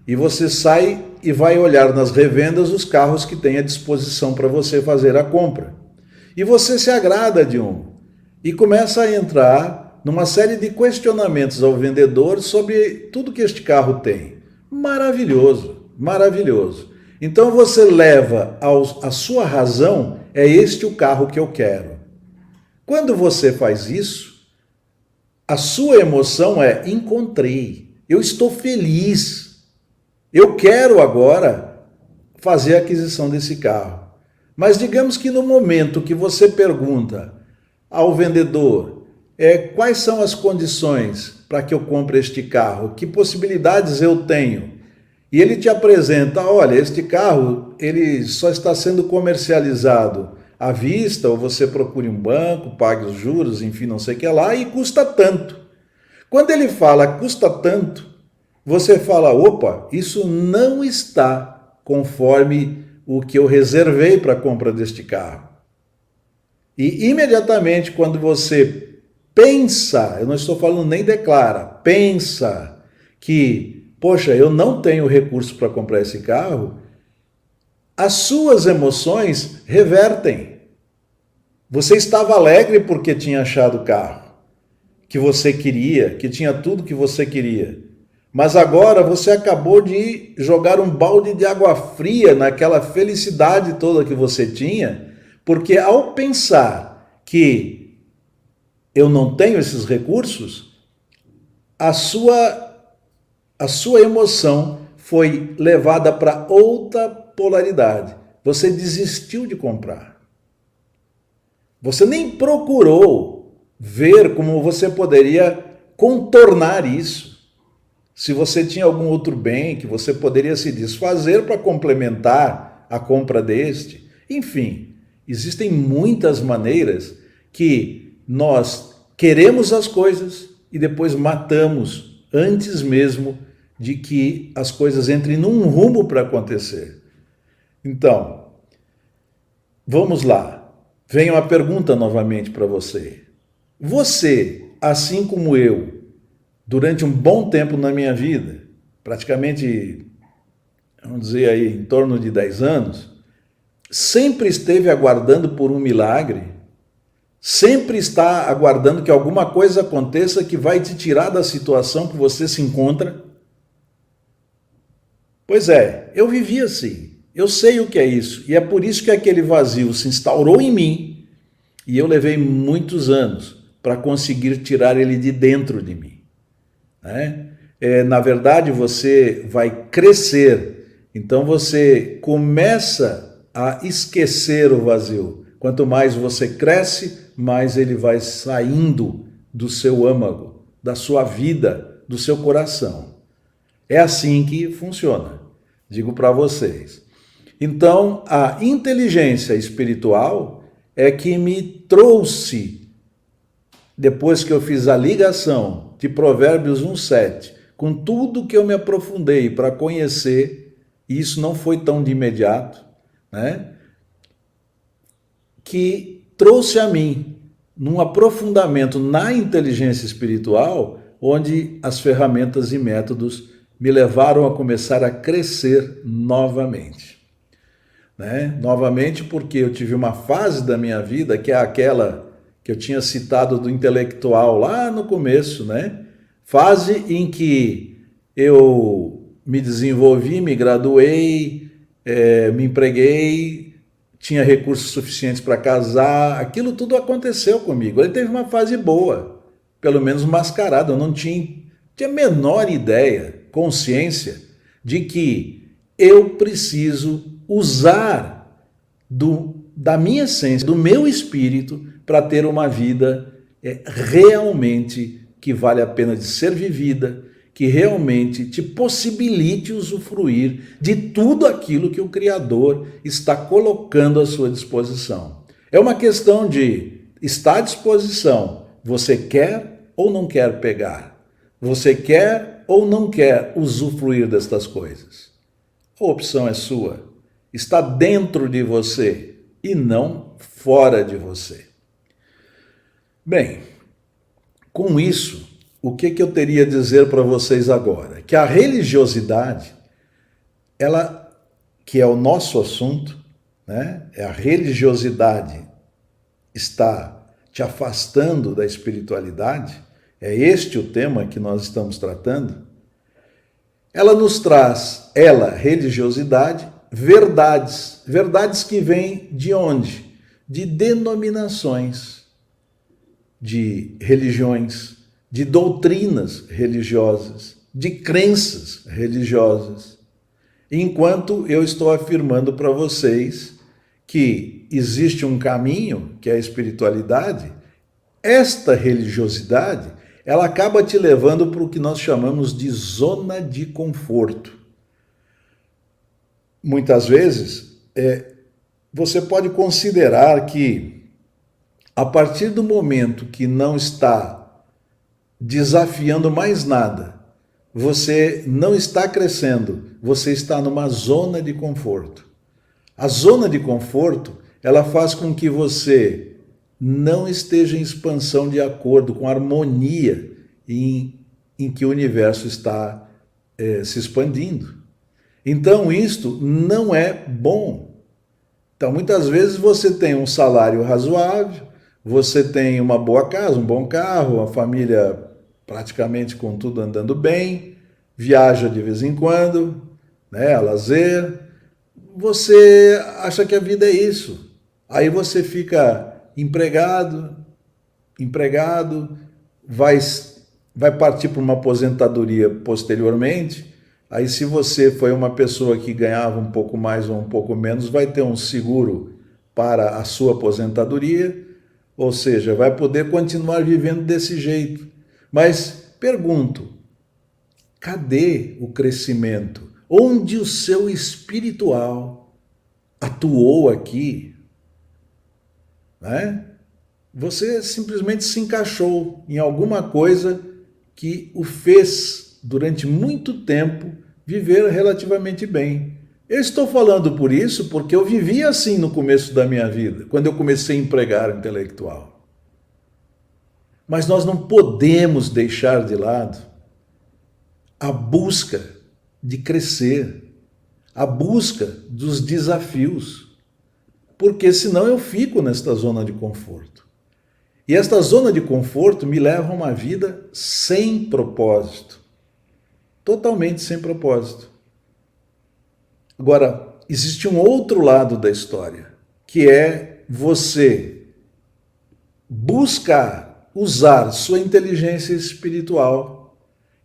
e você sai e vai olhar nas revendas os carros que tem à disposição para você fazer a compra. E você se agrada de um e começa a entrar numa série de questionamentos ao vendedor sobre tudo que este carro tem. Maravilhoso, maravilhoso. Então você leva a sua razão, é este o carro que eu quero. Quando você faz isso, a sua emoção é: encontrei, eu estou feliz, eu quero agora fazer a aquisição desse carro. Mas digamos que no momento que você pergunta ao vendedor quais são as condições para que eu compre este carro, que possibilidades eu tenho, e ele te apresenta: olha, este carro ele só está sendo comercializado à vista, ou você procure um banco, pague os juros, enfim, não sei o que lá, e custa tanto. Quando ele fala custa tanto, você fala: opa, isso não está conforme o que eu reservei para a compra deste carro. E imediatamente quando você pensa, eu não estou falando nem declara, pensa que, poxa, eu não tenho recurso para comprar esse carro, as suas emoções revertem. Você estava alegre porque tinha achado o carro que você queria, que tinha tudo que você queria. Mas agora você acabou de jogar um balde de água fria naquela felicidade toda que você tinha, porque ao pensar que eu não tenho esses recursos, a sua emoção foi levada para outra polaridade. Você desistiu de comprar. Você nem procurou ver como você poderia contornar isso. Se você tinha algum outro bem que você poderia se desfazer para complementar a compra deste. Enfim, existem muitas maneiras que nós queremos as coisas e depois matamos antes mesmo de que as coisas entrem num rumo para acontecer. Então, vamos lá. Vem uma pergunta novamente para você. Você, assim como eu, durante um bom tempo na minha vida, praticamente, vamos dizer aí, em torno de 10 anos, sempre esteve aguardando por um milagre, sempre está aguardando que alguma coisa aconteça que vai te tirar da situação que você se encontra? Pois é, eu vivi assim. Eu sei o que é isso. E é por isso que aquele vazio se instaurou em mim e eu levei muitos anos para conseguir tirar ele de dentro de mim. Na verdade, você vai crescer. Então você começa a esquecer o vazio. Quanto mais você cresce, mais ele vai saindo do seu âmago, da sua vida, do seu coração. É assim que funciona, digo para vocês. Então, a inteligência espiritual é que me trouxe, depois que eu fiz a ligação de Provérbios 1:7, com tudo que eu me aprofundei para conhecer, e isso não foi tão de imediato, que trouxe a mim num aprofundamento na inteligência espiritual, onde as ferramentas e métodos me levaram a começar a crescer novamente. Novamente porque eu tive uma fase da minha vida, que é aquela que eu tinha citado do intelectual lá no começo, fase em que eu me desenvolvi, me graduei, me empreguei, tinha recursos suficientes para casar, aquilo tudo aconteceu comigo. Ele teve uma fase boa, pelo menos mascarada, eu não tinha a menor ideia, consciência de que eu preciso usar da minha essência, do meu espírito, para ter uma vida realmente que vale a pena de ser vivida, que realmente te possibilite usufruir de tudo aquilo que o Criador está colocando à sua disposição. É uma questão de estar à disposição. Você quer ou não quer pegar? Você quer ou não quer usufruir destas coisas? A opção é sua. Está dentro de você e não fora de você. Bem, com isso, o que eu teria a dizer para vocês agora? Que a religiosidade, ela, que é o nosso assunto, a religiosidade está te afastando da espiritualidade, é este o tema que nós estamos tratando. Ela nos traz, religiosidade, verdades que vêm de onde? De denominações, de religiões, de doutrinas religiosas, de crenças religiosas. Enquanto eu estou afirmando para vocês que existe um caminho, que é a espiritualidade, esta religiosidade, ela acaba te levando para o que nós chamamos de zona de conforto. Muitas vezes, você pode considerar que, a partir do momento que não está desafiando mais nada, você não está crescendo, você está numa zona de conforto. A zona de conforto, ela faz com que você não esteja em expansão de acordo com a harmonia em que o universo está se expandindo. Então, isto não é bom. Então, muitas vezes você tem um salário razoável, você tem uma boa casa, um bom carro, uma família praticamente com tudo andando bem, viaja de vez em quando, né, a lazer. Você acha que a vida é isso. Aí você fica empregado, vai partir para uma aposentadoria posteriormente. Aí, se você foi uma pessoa que ganhava um pouco mais ou um pouco menos, vai ter um seguro para a sua aposentadoria, ou seja, vai poder continuar vivendo desse jeito. Mas pergunto, cadê o crescimento? Onde o seu espiritual atuou aqui? Né? Você simplesmente se encaixou em alguma coisa que o fez, durante muito tempo, viver relativamente bem. Eu estou falando por isso porque eu vivia assim no começo da minha vida, quando eu comecei a empregar intelectual. Mas nós não podemos deixar de lado a busca de crescer, a busca dos desafios, porque senão eu fico nesta zona de conforto. E esta zona de conforto me leva a uma vida sem propósito, totalmente sem propósito. Agora, existe um outro lado da história, que é você buscar usar sua inteligência espiritual,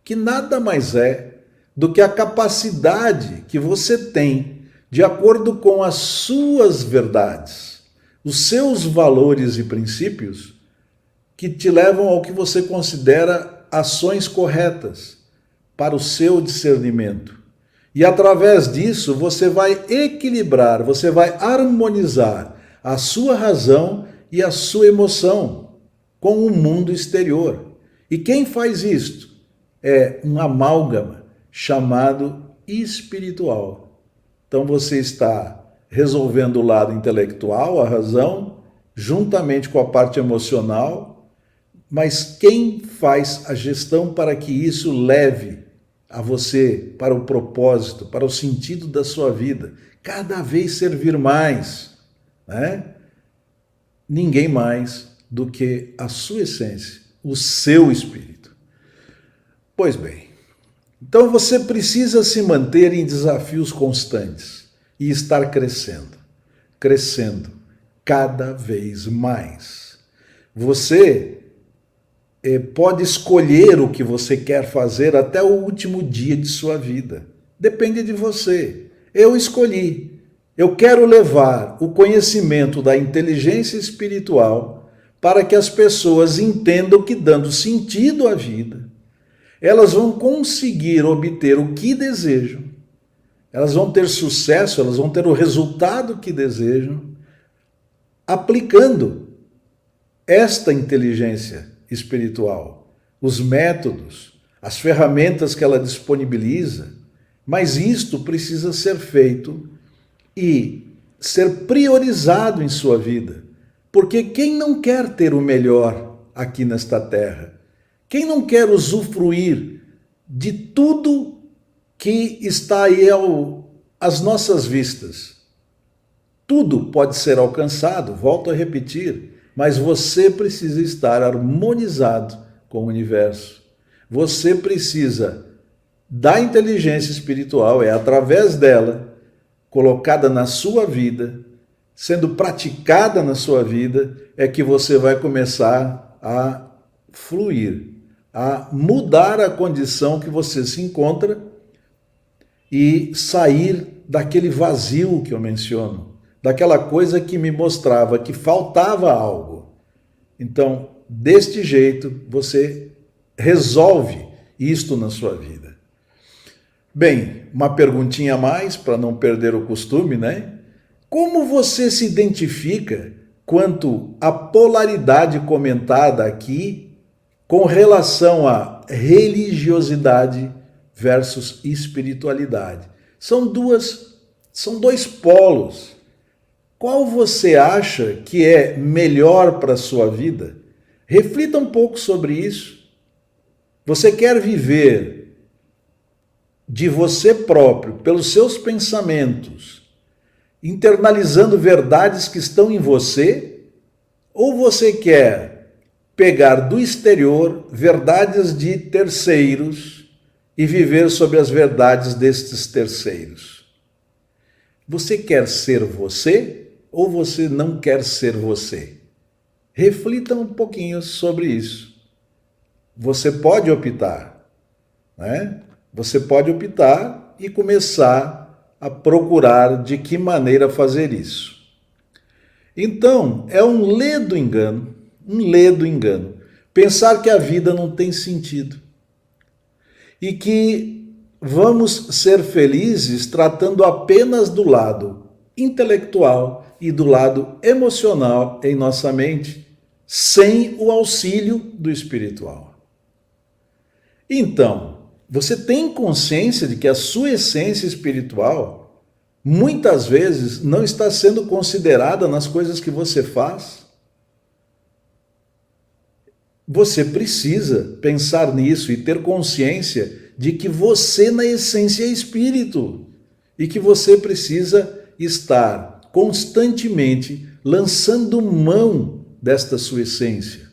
que nada mais é do que a capacidade que você tem, de acordo com as suas verdades, os seus valores e princípios, que te levam ao que você considera ações corretas para o seu discernimento. E através disso você vai equilibrar, você vai harmonizar a sua razão e a sua emoção com o mundo exterior. E quem faz isto? É um amálgama chamado espiritual. Então você está resolvendo o lado intelectual, a razão, juntamente com a parte emocional, mas quem faz a gestão para que isso leve a você para o propósito, para o sentido da sua vida, cada vez servir mais, né? Ninguém mais do que a sua essência, o seu espírito. Pois bem, então você precisa se manter em desafios constantes e estar crescendo cada vez mais. Você pode escolher o que você quer fazer até o último dia de sua vida. Depende de você. Eu escolhi. Eu quero levar o conhecimento da inteligência espiritual para que as pessoas entendam que, dando sentido à vida, elas vão conseguir obter o que desejam, elas vão ter sucesso, elas vão ter o resultado que desejam, aplicando esta inteligência espiritual, os métodos, as ferramentas que ela disponibiliza, mas isto precisa ser feito e ser priorizado em sua vida, porque quem não quer ter o melhor aqui nesta terra? Quem não quer usufruir de tudo que está aí às nossas vistas? Tudo pode ser alcançado, volto a repetir, mas você precisa estar harmonizado com o universo. Você precisa da inteligência espiritual, é através dela, colocada na sua vida, sendo praticada na sua vida, é que você vai começar a fluir, a mudar a condição que você se encontra e sair daquele vazio que eu menciono, daquela coisa que me mostrava que faltava algo. Então, deste jeito, você resolve isto na sua vida. Bem, uma perguntinha a mais, para não perder o costume, né? Como você se identifica quanto à polaridade comentada aqui com relação à religiosidade versus espiritualidade? São dois polos. Qual você acha que é melhor para a sua vida? Reflita um pouco sobre isso. Você quer viver de você próprio, pelos seus pensamentos, internalizando verdades que estão em você, ou você quer pegar do exterior verdades de terceiros e viver sobre as verdades destes terceiros? Você quer ser você ou você não quer ser você? Reflita um pouquinho sobre isso. Você pode optar, né? Você pode optar e começar a procurar de que maneira fazer isso. Então, é um ledo engano, pensar que a vida não tem sentido e que vamos ser felizes tratando apenas do lado intelectual e do lado emocional em nossa mente, sem o auxílio do espiritual. Então, você tem consciência de que a sua essência espiritual muitas vezes não está sendo considerada nas coisas que você faz? Você precisa pensar nisso e ter consciência de que você, na essência, é espírito e que você precisa estar constantemente lançando mão desta sua essência,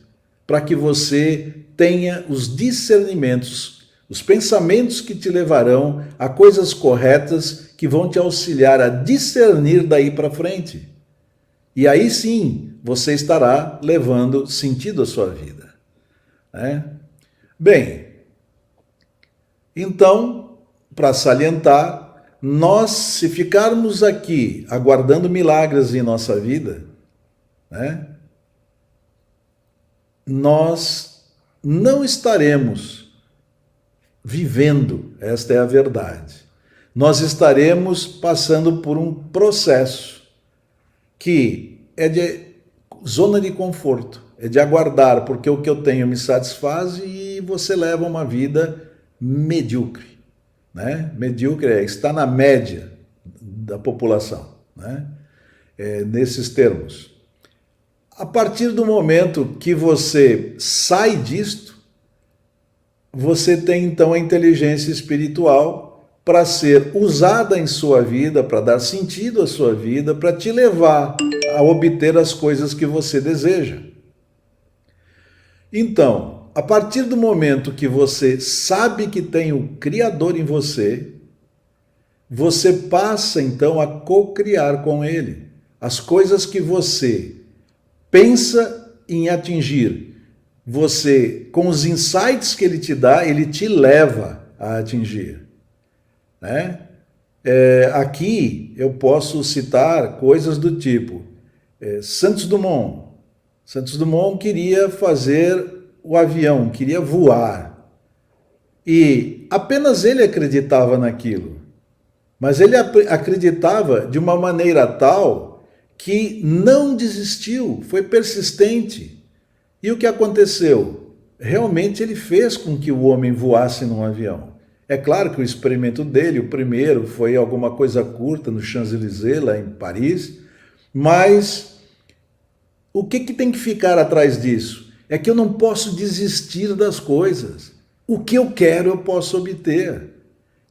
para que você tenha os discernimentos, os pensamentos que te levarão a coisas corretas que vão te auxiliar a discernir daí para frente. E aí sim, você estará levando sentido à sua vida. Bem, então, para salientar, nós, se ficarmos aqui aguardando milagres em nossa vida, nós não estaremos vivendo, esta é a verdade. Nós estaremos passando por um processo que é de zona de conforto, é de aguardar, porque o que eu tenho me satisfaz e você leva uma vida medíocre. Medíocre está na média da população, nesses termos. A partir do momento que você sai disto, você tem então a inteligência espiritual para ser usada em sua vida, para dar sentido à sua vida, para te levar a obter as coisas que você deseja. Então, a partir do momento que você sabe que tem o Criador em você, você passa então a co-criar com Ele. As coisas que você pensa em atingir, você, com os insights que Ele te dá, Ele te leva a atingir. Aqui eu posso citar coisas do tipo, Santos Dumont. Santos Dumont queria fazer o avião, queria voar. E apenas ele acreditava naquilo. Mas ele acreditava de uma maneira tal que não desistiu, foi persistente. E o que aconteceu? Realmente ele fez com que o homem voasse num avião. É claro que o experimento dele, o primeiro, foi alguma coisa curta no Champs-Élysées, lá em Paris, mas o que tem que ficar atrás disso? É que eu não posso desistir das coisas. O que eu quero eu posso obter.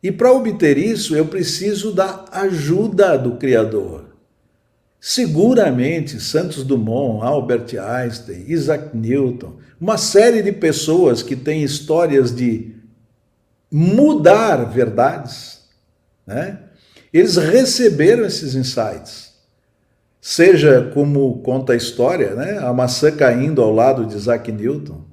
E para obter isso eu preciso da ajuda do Criador. Seguramente Santos Dumont, Albert Einstein, Isaac Newton, uma série de pessoas que têm histórias de mudar verdades, eles receberam esses insights. Seja como conta a história, a maçã caindo ao lado de Isaac Newton,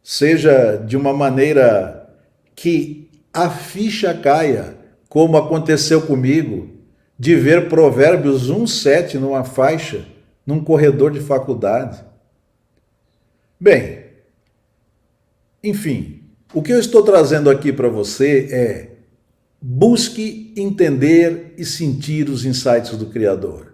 seja de uma maneira que a ficha caia, como aconteceu comigo, de ver Provérbios 1:7 numa faixa, num corredor de faculdade. Bem, enfim, o que eu estou trazendo aqui para você é: busque entender e sentir os insights do Criador.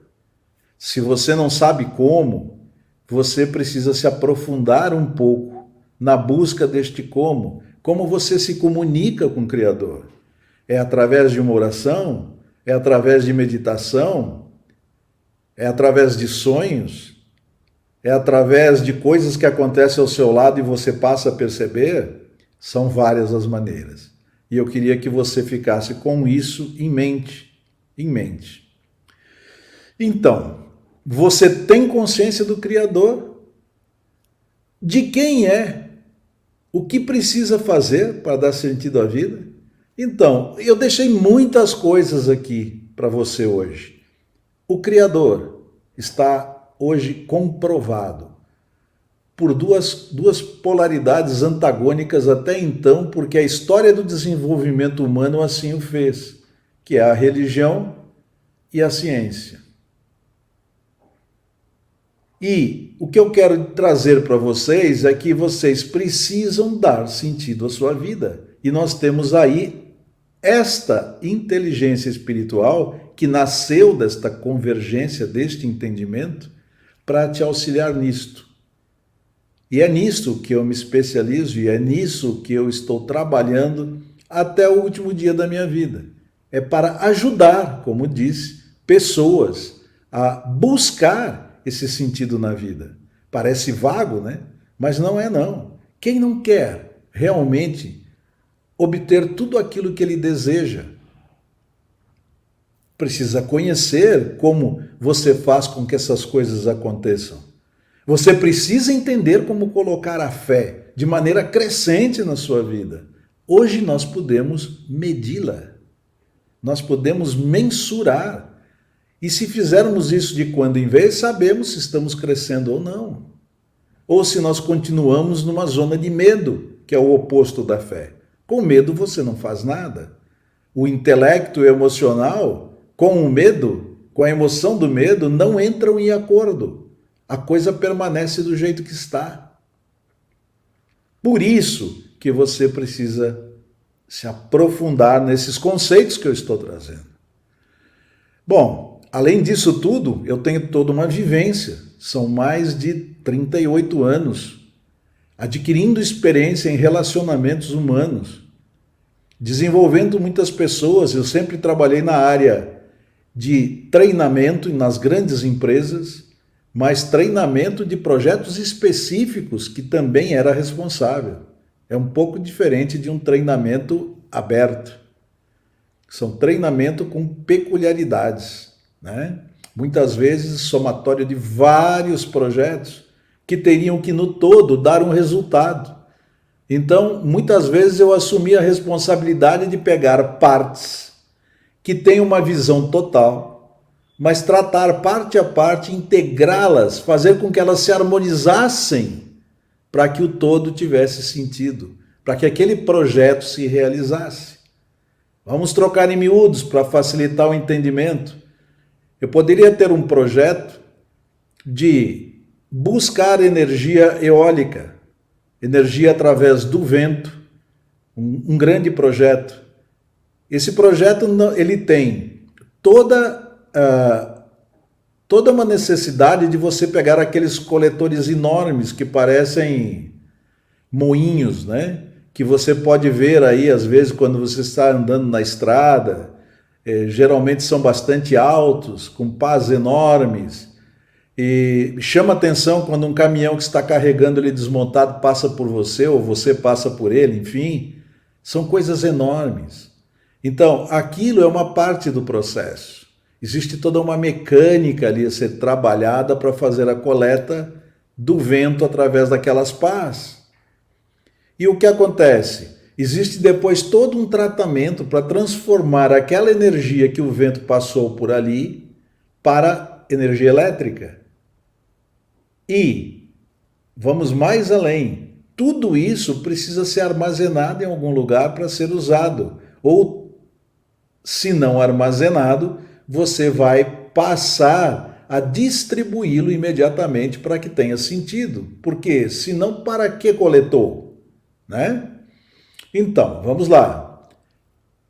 Se você não sabe como, você precisa se aprofundar um pouco na busca deste como. Como você se comunica com o Criador? É através de uma oração? É através de meditação? É através de sonhos? É através de coisas que acontecem ao seu lado e você passa a perceber? São várias as maneiras. E eu queria que você ficasse com isso em mente. Em mente. Então, você tem consciência do Criador? De quem é? O que precisa fazer para dar sentido à vida? Então, eu deixei muitas coisas aqui para você hoje. O Criador está hoje comprovado por duas polaridades antagônicas até então, porque a história do desenvolvimento humano assim o fez, que é a religião e a ciência. E o que eu quero trazer para vocês é que vocês precisam dar sentido à sua vida. E nós temos aí esta inteligência espiritual que nasceu desta convergência, deste entendimento, para te auxiliar nisto. E é nisto que eu me especializo e é nisso que eu estou trabalhando até o último dia da minha vida. É para ajudar, como disse, pessoas a buscar esse sentido na vida. Parece vago, né? Mas não é não. Quem não quer realmente obter tudo aquilo que ele deseja, precisa conhecer como você faz com que essas coisas aconteçam. Você precisa entender como colocar a fé de maneira crescente na sua vida. Hoje nós podemos medi-la. Nós podemos mensurar. E se fizermos isso de quando em vez, sabemos se estamos crescendo ou não. Ou se nós continuamos numa zona de medo, que é o oposto da fé. Com medo você não faz nada. O intelecto emocional, com o medo, com a emoção do medo, não entram em acordo. A coisa permanece do jeito que está. Por isso que você precisa se aprofundar nesses conceitos que eu estou trazendo. Bom, além disso tudo, eu tenho toda uma vivência. São mais de 38 anos adquirindo experiência em relacionamentos humanos, desenvolvendo muitas pessoas. Eu sempre trabalhei na área de treinamento nas grandes empresas, mas treinamento de projetos específicos que também era responsável. É um pouco diferente de um treinamento aberto. São treinamento com peculiaridades, né? Muitas vezes somatório de vários projetos que teriam que no todo dar um resultado. Então, muitas vezes eu assumi a responsabilidade de pegar partes que têm uma visão total, mas tratar parte a parte, integrá-las, fazer com que elas se harmonizassem para que o todo tivesse sentido, para que aquele projeto se realizasse. Vamos trocar em miúdos para facilitar o entendimento. Eu poderia ter um projeto de buscar energia eólica, energia através do vento, um grande projeto. Esse projeto ele tem toda uma necessidade de você pegar aqueles coletores enormes que parecem moinhos, né? Que você pode ver aí, às vezes, quando você está andando na estrada, geralmente são bastante altos, com pás enormes, e chama atenção quando um caminhão que está carregando ele desmontado passa por você, ou você passa por ele, enfim, são coisas enormes. Então, aquilo é uma parte do processo. Existe toda uma mecânica ali a ser trabalhada para fazer a coleta do vento através daquelas pás. E o que acontece? Existe depois todo um tratamento para transformar aquela energia que o vento passou por ali para energia elétrica. E vamos mais além. Tudo isso precisa ser armazenado em algum lugar para ser usado. Ou, se não armazenado, você vai passar a distribuí-lo imediatamente para que tenha sentido. Porque, senão, para que coletou? Né? Então, vamos lá.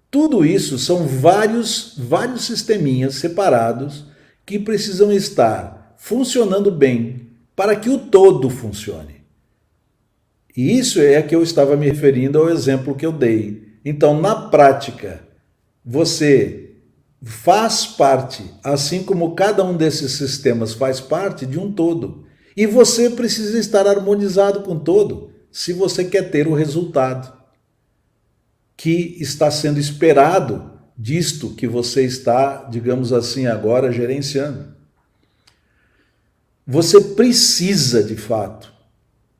Tudo isso são vários sisteminhas separados que precisam estar funcionando bem para que o todo funcione. E isso é que eu estava me referindo ao exemplo que eu dei. Então, na prática, você faz parte, assim como cada um desses sistemas faz parte de um todo. E você precisa estar harmonizado com o todo, se você quer ter o resultado. que está sendo esperado disto que você está, digamos assim, agora gerenciando. Você precisa, de fato,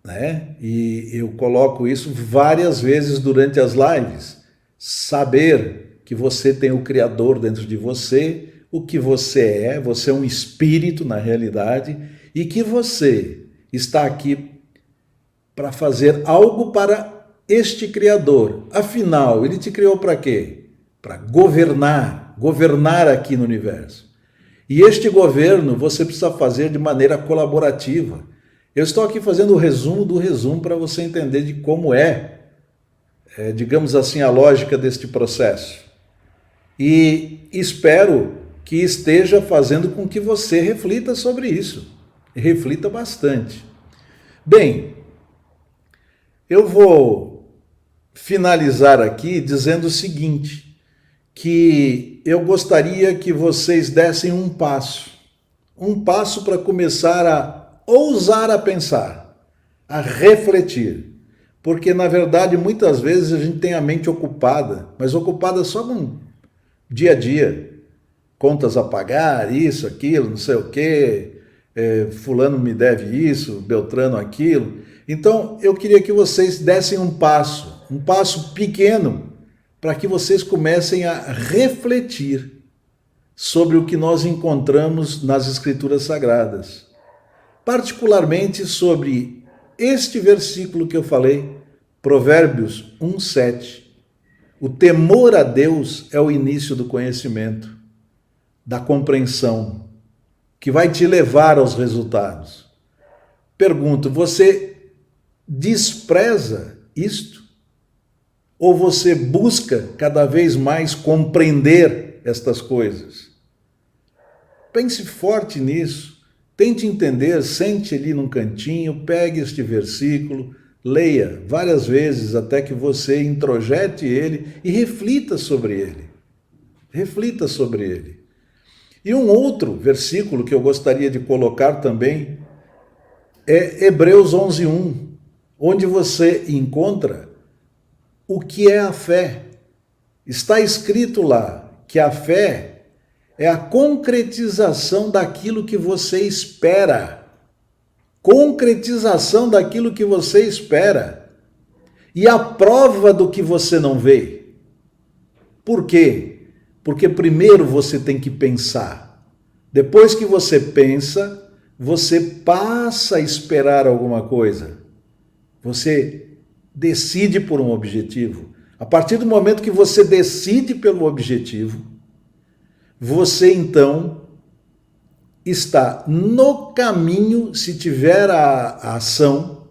né? E eu coloco isso várias vezes durante as lives, saber que você tem o Criador dentro de você, o que você é um espírito na realidade, e que você está aqui para fazer algo para este Criador. Afinal, ele te criou para quê? Para governar aqui no universo. E este governo você precisa fazer de maneira colaborativa. Eu estou aqui fazendo o resumo do resumo para você entender de como digamos assim, a lógica deste processo. E espero que esteja fazendo com que você reflita sobre isso. Reflita bastante. Bem, eu vou finalizar aqui dizendo o seguinte, que eu gostaria que vocês dessem um passo para começar a ousar a pensar, a refletir. Porque, na verdade, muitas vezes a gente tem a mente ocupada, mas ocupada só com dia a dia. Contas a pagar, isso, aquilo, não sei o quê, fulano me deve isso, Beltrano aquilo. Então, eu queria que vocês dessem um passo pequeno, para que vocês comecem a refletir sobre o que nós encontramos nas Escrituras Sagradas. Particularmente sobre este versículo que eu falei, Provérbios 1:7. O temor a Deus é o início do conhecimento, da compreensão, que vai te levar aos resultados. Pergunto, você despreza isto? Ou você busca cada vez mais compreender estas coisas? Pense forte nisso, tente entender, sente ali num cantinho, pegue este versículo, leia várias vezes até que você introjete ele e reflita sobre ele. Reflita sobre ele. E um outro versículo que eu gostaria de colocar também é Hebreus 11:1, onde você encontra o que é a fé. Está escrito lá que a fé é a concretização daquilo que você espera. Concretização daquilo que você espera. E a prova do que você não vê. Por quê? Porque primeiro você tem que pensar. Depois que você pensa, você passa a esperar alguma coisa. Você decide por um objetivo. A partir do momento que você decide pelo objetivo, você então está no caminho, se tiver a ação,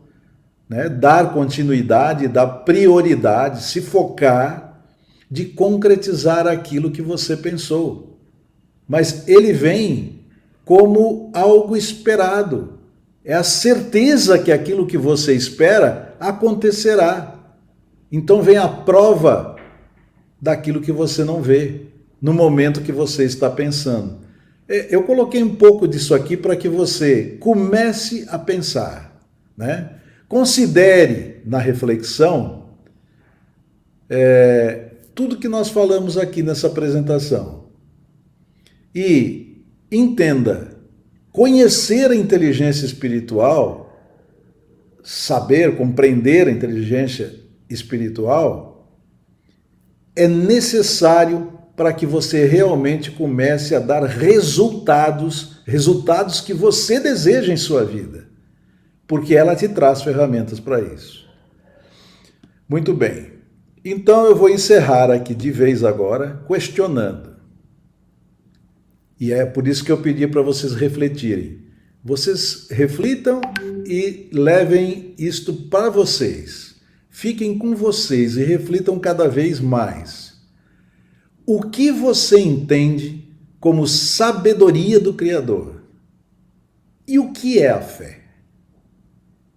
né, dar continuidade, dar prioridade, se focar de concretizar aquilo que você pensou. Mas ele vem como algo esperado. É a certeza que aquilo que você espera acontecerá. Então vem a prova daquilo que você não vê, no momento que você está pensando. Eu coloquei um pouco disso aqui para que você comece a pensar, né? Considere na reflexão tudo que nós falamos aqui nessa apresentação. E entenda, conhecer a inteligência espiritual, saber, compreender a inteligência espiritual, é necessário para que você realmente comece a dar resultados que você deseja em sua vida, porque ela te traz ferramentas para isso. Muito bem. Então eu vou encerrar aqui de vez agora questionando. E é por isso que eu pedi para vocês refletirem. Vocês reflitam e levem isto para vocês. Fiquem com vocês e reflitam cada vez mais. O que você entende como sabedoria do Criador? E o que é a fé?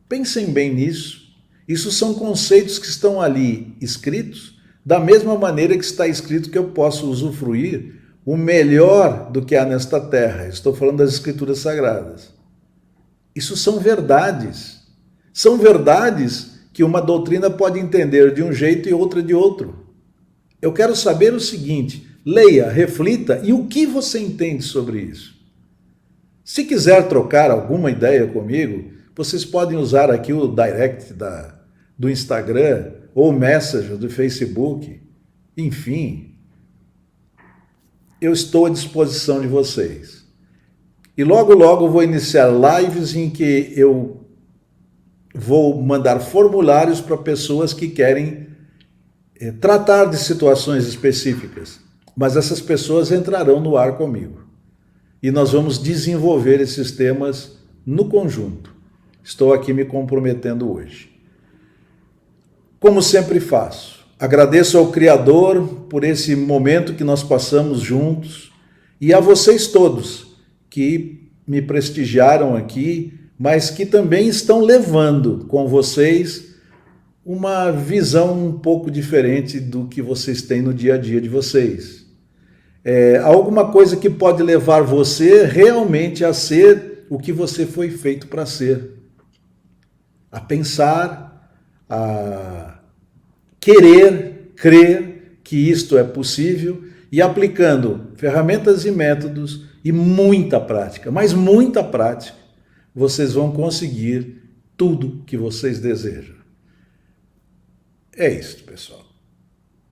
Pensem bem nisso. Isso são conceitos que estão ali escritos, da mesma maneira que está escrito que eu posso usufruir o melhor do que há nesta terra. Estou falando das Escrituras Sagradas. Isso são verdades. São verdades que uma doutrina pode entender de um jeito e outra de outro. Eu quero saber o seguinte: leia, reflita e o que você entende sobre isso. Se quiser trocar alguma ideia comigo, vocês podem usar aqui o direct do Instagram ou o Messenger do Facebook. Enfim, eu estou à disposição de vocês. E logo, logo vou iniciar lives em que eu vou mandar formulários para pessoas que querem tratar de situações específicas. Mas essas pessoas entrarão no ar comigo. E nós vamos desenvolver esses temas no conjunto. Estou aqui me comprometendo hoje. Como sempre faço, agradeço ao Criador por esse momento que nós passamos juntos e a vocês todos que me prestigiaram aqui, mas que também estão levando com vocês uma visão um pouco diferente do que vocês têm no dia a dia de vocês. Alguma coisa que pode levar você realmente a ser o que você foi feito para ser. A pensar, a querer, crer que isto é possível e aplicando ferramentas e métodos e muita prática, mas muita prática, vocês vão conseguir tudo que vocês desejam. É isso, pessoal.